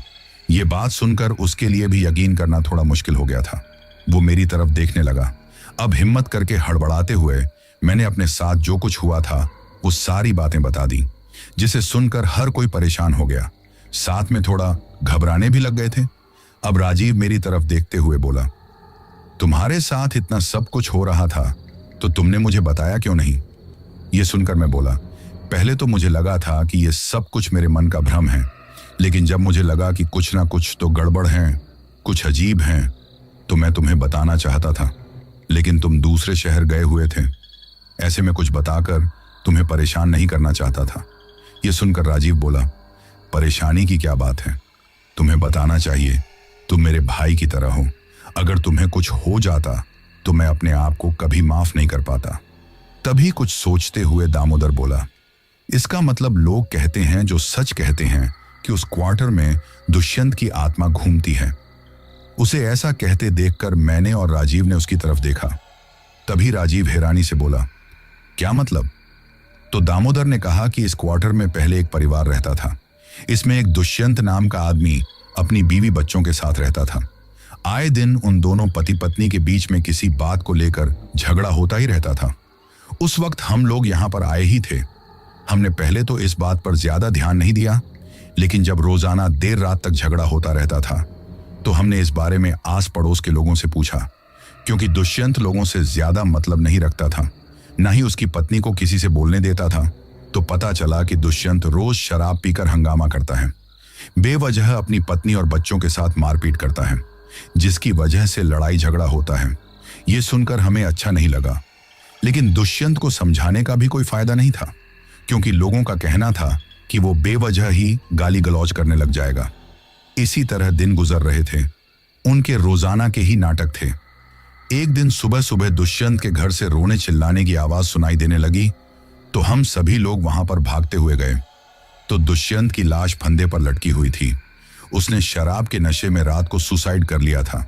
ये बात सुनकर उसके लिए भी यकीन करना थोड़ा मुश्किल हो गया था। वो मेरी तरफ देखने लगा। अब हिम्मत करके हड़बड़ाते हुए मैंने अपने साथ जो कुछ हुआ था वो सारी बातें बता दी, जिसे सुनकर हर कोई परेशान हो गया, साथ में थोड़ा घबराने भी लग गए थे। अब राजीव मेरी तरफ देखते हुए बोला, तुम्हारे साथ इतना सब कुछ हो रहा था तो तुमने मुझे बताया क्यों नहीं? ये सुनकर मैं बोला, पहले तो मुझे लगा था कि ये सब कुछ मेरे मन का भ्रम है, लेकिन जब मुझे लगा कि कुछ ना कुछ तो गड़बड़ है, कुछ अजीब हैं, तो मैं तुम्हें बताना चाहता था, लेकिन तुम दूसरे शहर गए हुए थे। ऐसे में कुछ बताकर तुम्हें परेशान नहीं करना चाहता था। ये सुनकर राजीव बोला, परेशानी की क्या बात है? तुम्हें बताना चाहिए, तुम मेरे भाई की तरह हो। अगर तुम्हें कुछ हो जाता तो मैं अपने आप को कभी माफ नहीं कर पाता। तभी कुछ सोचते हुए दामोदर बोला, इसका मतलब लोग कहते हैं जो सच कहते हैं कि उस क्वार्टर में दुष्यंत की आत्मा घूमती है। उसे ऐसा कहते देखकर मैंने और राजीव ने उसकी तरफ देखा। तभी राजीव हैरानी से बोला, क्या मतलब? तो दामोदर ने कहा कि इस क्वार्टर में पहले एक परिवार रहता था। इसमें एक दुष्यंत नाम का आदमी अपनी बीवी बच्चों के साथ रहता था। आए दिन उन दोनों पति पत्नी के बीच में किसी बात को लेकर झगड़ा होता ही रहता था। उस वक्त हम लोग यहाँ पर आए ही थे। हमने पहले तो इस बात पर ज्यादा ध्यान नहीं दिया, लेकिन जब रोजाना देर रात तक झगड़ा होता रहता था तो हमने इस बारे में आस पड़ोस के लोगों से पूछा, क्योंकि दुष्यंत लोगों से ज्यादा मतलब नहीं रखता था, ना ही उसकी पत्नी को किसी से बोलने देता था। तो पता चला कि दुष्यंत रोज शराब पीकर हंगामा करता है, बेवजह अपनी पत्नी और बच्चों के साथ मारपीट करता है, जिसकी वजह से लड़ाई झगड़ा होता है। ये सुनकर हमें अच्छा नहीं लगा, लेकिन दुष्यंत को समझाने का भी कोई फायदा नहीं था, क्योंकि लोगों का कहना था कि वो बेवजह ही गाली गलौज करने लग जाएगा। इसी तरह दिन गुजर रहे थे। उनके रोजाना के ही नाटक थे। एक दिन सुबह सुबह दुष्यंत के घर से रोने चिल्लाने की आवाज सुनाई देने लगी, तो हम सभी लोग वहां पर भागते हुए गए तो दुष्यंत की लाश फंदे पर लटकी हुई थी। उसने शराब के नशे में रात को सुसाइड कर लिया था।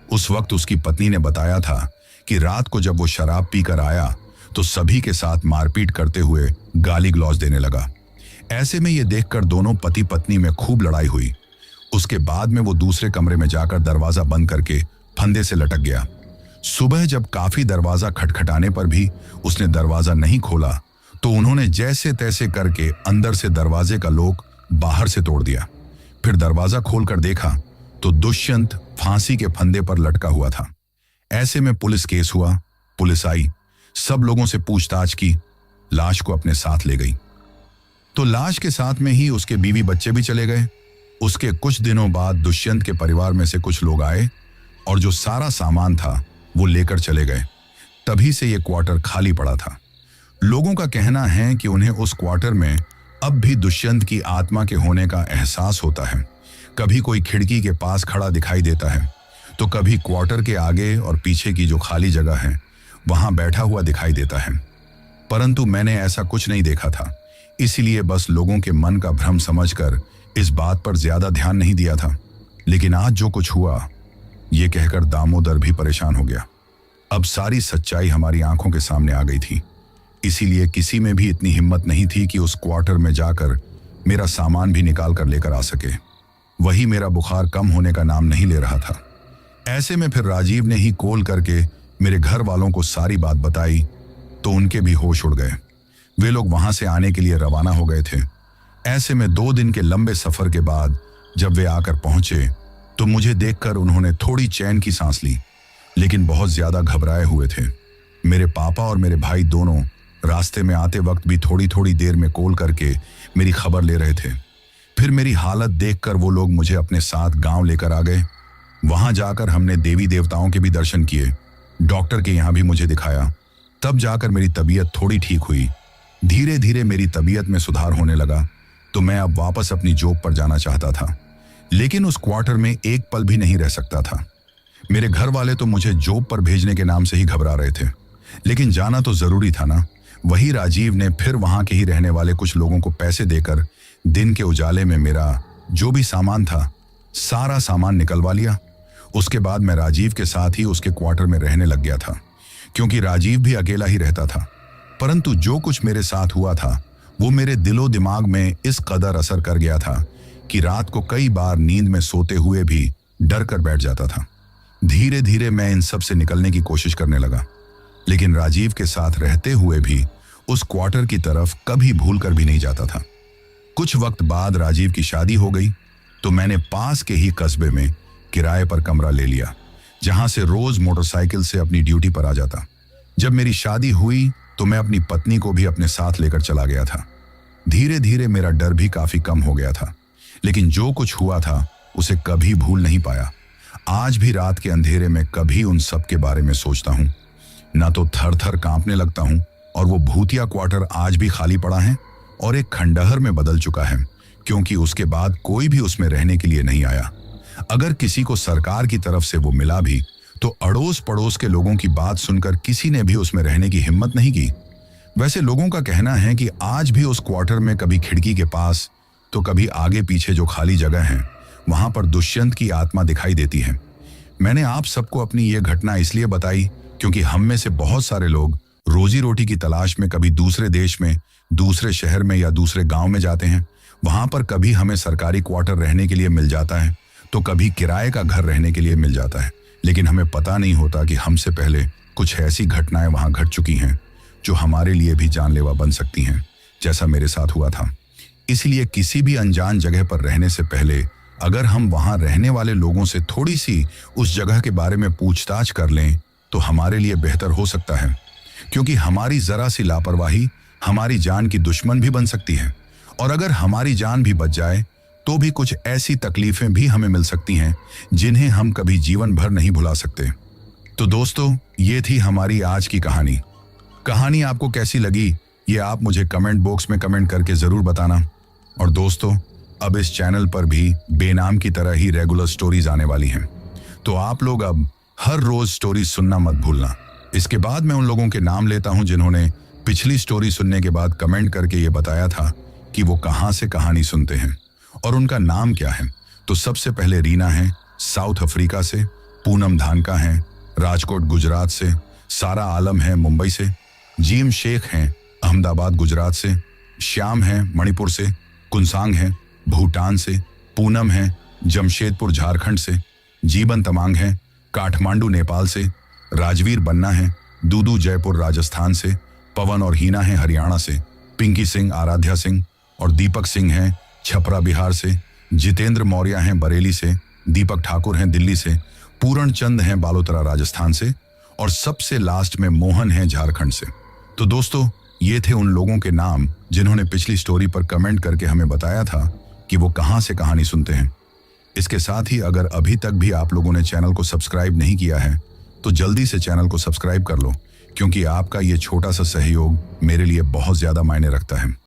उस वक्त उसकी पत्नी ने बताया था कि रात को जब वो शराब पीकर आया तो सभी के साथ मारपीट करते हुए गाली गलौज देने लगा। ऐसे में ये देखकर दोनों पति पत्नी में खूब लड़ाई हुई। उसके बाद में वो दूसरे कमरे में जाकर दरवाजा बंद करके फंदे से लटक गया। सुबह जब काफी दरवाजा खटखटाने पर भी उसने दरवाजा नहीं खोला तो उन्होंने जैसे तैसे करके अंदर से दरवाजे का लॉक बाहर से तोड़ दिया। फिर दरवाजा खोलकर देखा तो दुष्यंत फांसी के फंदे पर लटका हुआ था। ऐसे में पुलिस केस हुआ। पुलिस आई, सब लोगों से पूछताछ की, लाश को अपने साथ ले गई। तो लाश के साथ में ही उसके बीवी बच्चे भी चले गए। उसके कुछ दिनों बाद दुष्यंत के परिवार में से कुछ लोग आए और जो सारा सामान था वो लेकर चले गए। तभी से ये क्वार्टर खाली पड़ा था। लोगों का कहना है कि उन्हें उस क्वार्टर में अब भी दुष्यंत की आत्मा के होने का एहसास होता है। कभी कोई खिड़की के पास खड़ा दिखाई देता है, तो कभी क्वार्टर के आगे और पीछे की जो खाली जगह है वहां बैठा हुआ दिखाई देता है। परंतु मैंने ऐसा कुछ नहीं देखा था, इसलिए बस लोगों के मन का भ्रम समझकर इस बात पर ज्यादा ध्यान नहीं दिया था। लेकिन आज जो कुछ हुआ, ये कहकर दामोदर भी परेशान हो गया। अब सारी सच्चाई हमारी आंखों के सामने आ गई थी, इसीलिए किसी में भी इतनी हिम्मत नहीं थी कि उस क्वार्टर में जाकर मेरा सामान भी निकाल कर लेकर आ सके। वही मेरा बुखार कम होने का नाम नहीं ले रहा था। ऐसे में फिर राजीव ने ही कॉल करके मेरे घर वालों को सारी बात बताई, तो उनके भी होश उड़ गए। वे लोग वहां से आने के लिए रवाना हो गए थे। ऐसे में 2 दिन के लंबे सफर के बाद जब वे आकर पहुंचे तो मुझे देखकर उन्होंने थोड़ी चैन की सांस ली, लेकिन बहुत ज्यादा घबराए हुए थे। मेरे पापा और मेरे भाई दोनों रास्ते में आते वक्त भी थोड़ी थोड़ी देर में कॉल करके मेरी खबर ले रहे थे। फिर मेरी हालत देखकर वो लोग मुझे अपने साथ गांव लेकर आ गए। वहां जाकर हमने देवी देवताओं के भी दर्शन किए, डॉक्टर के यहाँ भी मुझे दिखाया। तब जाकर मेरी तबीयत थोड़ी ठीक हुई। धीरे धीरे मेरी तबीयत में सुधार होने लगा, तो मैं अब वापस अपनी जॉब पर जाना चाहता था, लेकिन उस क्वार्टर में एक पल भी नहीं रह सकता था। मेरे घर वाले तो मुझे जॉब पर भेजने के नाम से ही घबरा रहे थे, लेकिन जाना तो जरूरी था ना। वही राजीव ने फिर वहां के ही रहने वाले कुछ लोगों को पैसे देकर दिन के उजाले में मेरा जो भी सामान था सारा सामान निकलवा लिया। उसके बाद मैं राजीव के साथ ही उसके क्वार्टर में रहने लग गया था, क्योंकि राजीव भी अकेला ही रहता था। परंतु जो कुछ मेरे साथ हुआ था वो मेरे दिलो दिमाग में इस कदर असर कर गया था कि रात को कई बार नींद में सोते हुए भी डर कर बैठ जाता था। धीरे धीरे मैं इन सब से निकलने की कोशिश करने लगा, लेकिन राजीव के साथ रहते हुए भी उस क्वार्टर की तरफ कभी भूल कर भी नहीं जाता था। कुछ वक्त बाद राजीव की शादी हो गई, तो मैंने पास के ही कस्बे में किराए पर कमरा ले लिया, जहां से रोज मोटरसाइकिल से अपनी ड्यूटी पर आ जाता। जब मेरी शादी हुई तो मैं अपनी पत्नी को भी अपने साथ लेकर चला गया था। धीरे धीरे मेरा डर भी काफी कम हो गया था, लेकिन जो कुछ हुआ था उसे कभी भूल नहीं पाया। आज भी रात के अंधेरे में कभी उन सब के बारे में सोचता हूँ ना तो थर थर कांपने लगता हूँ। और वो भूतिया क्वार्टर आज भी खाली पड़ा है और एक खंडहर में बदल चुका है, क्योंकि उसके बाद कोई भी उसमें रहने के लिए नहीं आया। अगर किसी को सरकार की तरफ से वो मिला भी तो अड़ोस पड़ोस के लोगों की बात सुनकर किसी ने भी उसमें रहने की हिम्मत नहीं की। वैसे लोगों का कहना है कि आज भी उस क्वार्टर में कभी खिड़की के पास तो कभी आगे पीछे जो खाली जगह है वहां पर दुष्यंत की आत्मा दिखाई देती है। मैंने आप सबको अपनी ये घटना इसलिए बताई क्योंकि हम में से बहुत सारे लोग रोजी रोटी की तलाश में कभी दूसरे देश में, दूसरे शहर में या दूसरे गांव में जाते हैं। वहां पर कभी हमें सरकारी क्वार्टर रहने के लिए मिल जाता है तो कभी किराए का घर रहने के लिए मिल जाता है, लेकिन हमें पता नहीं होता कि हमसे पहले कुछ ऐसी घटनाएं वहां घट चुकी हैं जो हमारे लिए भी जानलेवा बन सकती हैं, जैसा मेरे साथ हुआ था। इसलिए किसी भी अनजान जगह पर रहने से पहले अगर हम वहां रहने वाले लोगों से थोड़ी सी उस जगह के बारे में पूछताछ कर लें तो हमारे लिए बेहतर हो सकता है, क्योंकि हमारी जरा सी लापरवाही हमारी जान की दुश्मन भी बन सकती है। और अगर हमारी जान भी बच जाए तो भी कुछ ऐसी तकलीफें भी हमें मिल सकती हैं जिन्हें हम कभी जीवन भर नहीं भुला सकते। तो दोस्तों, ये थी हमारी आज की कहानी। कहानी आपको कैसी लगी ये आप मुझे कमेंट बॉक्स में कमेंट करके जरूर बताना। और दोस्तों, अब इस चैनल पर भी बेनाम की तरह ही रेगुलर स्टोरीज आने वाली हैं, तो आप लोग अब हर रोज स्टोरी सुनना मत भूलना। इसके बाद मैं उन लोगों के नाम लेता हूं जिन्होंने पिछली स्टोरी सुनने के बाद कमेंट करके ये बताया था कि वो कहां से कहानी सुनते हैं और उनका नाम क्या है। तो सबसे पहले रीना है साउथ अफ्रीका से, पूनम धानका है राजकोट गुजरात से, सारा आलम है मुंबई से, जीम शेख हैं अहमदाबाद गुजरात से, श्याम है मणिपुर से, कुंसांग है भूटान से, पूनम है जमशेदपुर झारखंड से, जीवन तमांग है काठमांडू नेपाल से, राजवीर बन्ना है दूदू जयपुर राजस्थान से, पवन और हीना है हरियाणा से, पिंकी सिंह आराध्या सिंह और दीपक सिंह हैं छपरा बिहार से, जितेंद्र मौर्य हैं बरेली से, दीपक ठाकुर हैं दिल्ली से, पूरण चंद हैं बालोतरा राजस्थान से और सबसे लास्ट में मोहन हैं झारखंड से। तो दोस्तों, ये थे उन लोगों के नाम जिन्होंने पिछली स्टोरी पर कमेंट करके हमें बताया था कि वो कहां से कहानी सुनते हैं। इसके साथ ही अगर अभी तक भी आप लोगों ने चैनल को सब्सक्राइब नहीं किया है तो जल्दी से चैनल को सब्सक्राइब कर लो, क्योंकि आपका ये छोटा सा सहयोग मेरे लिए बहुत ज्यादा मायने रखता है।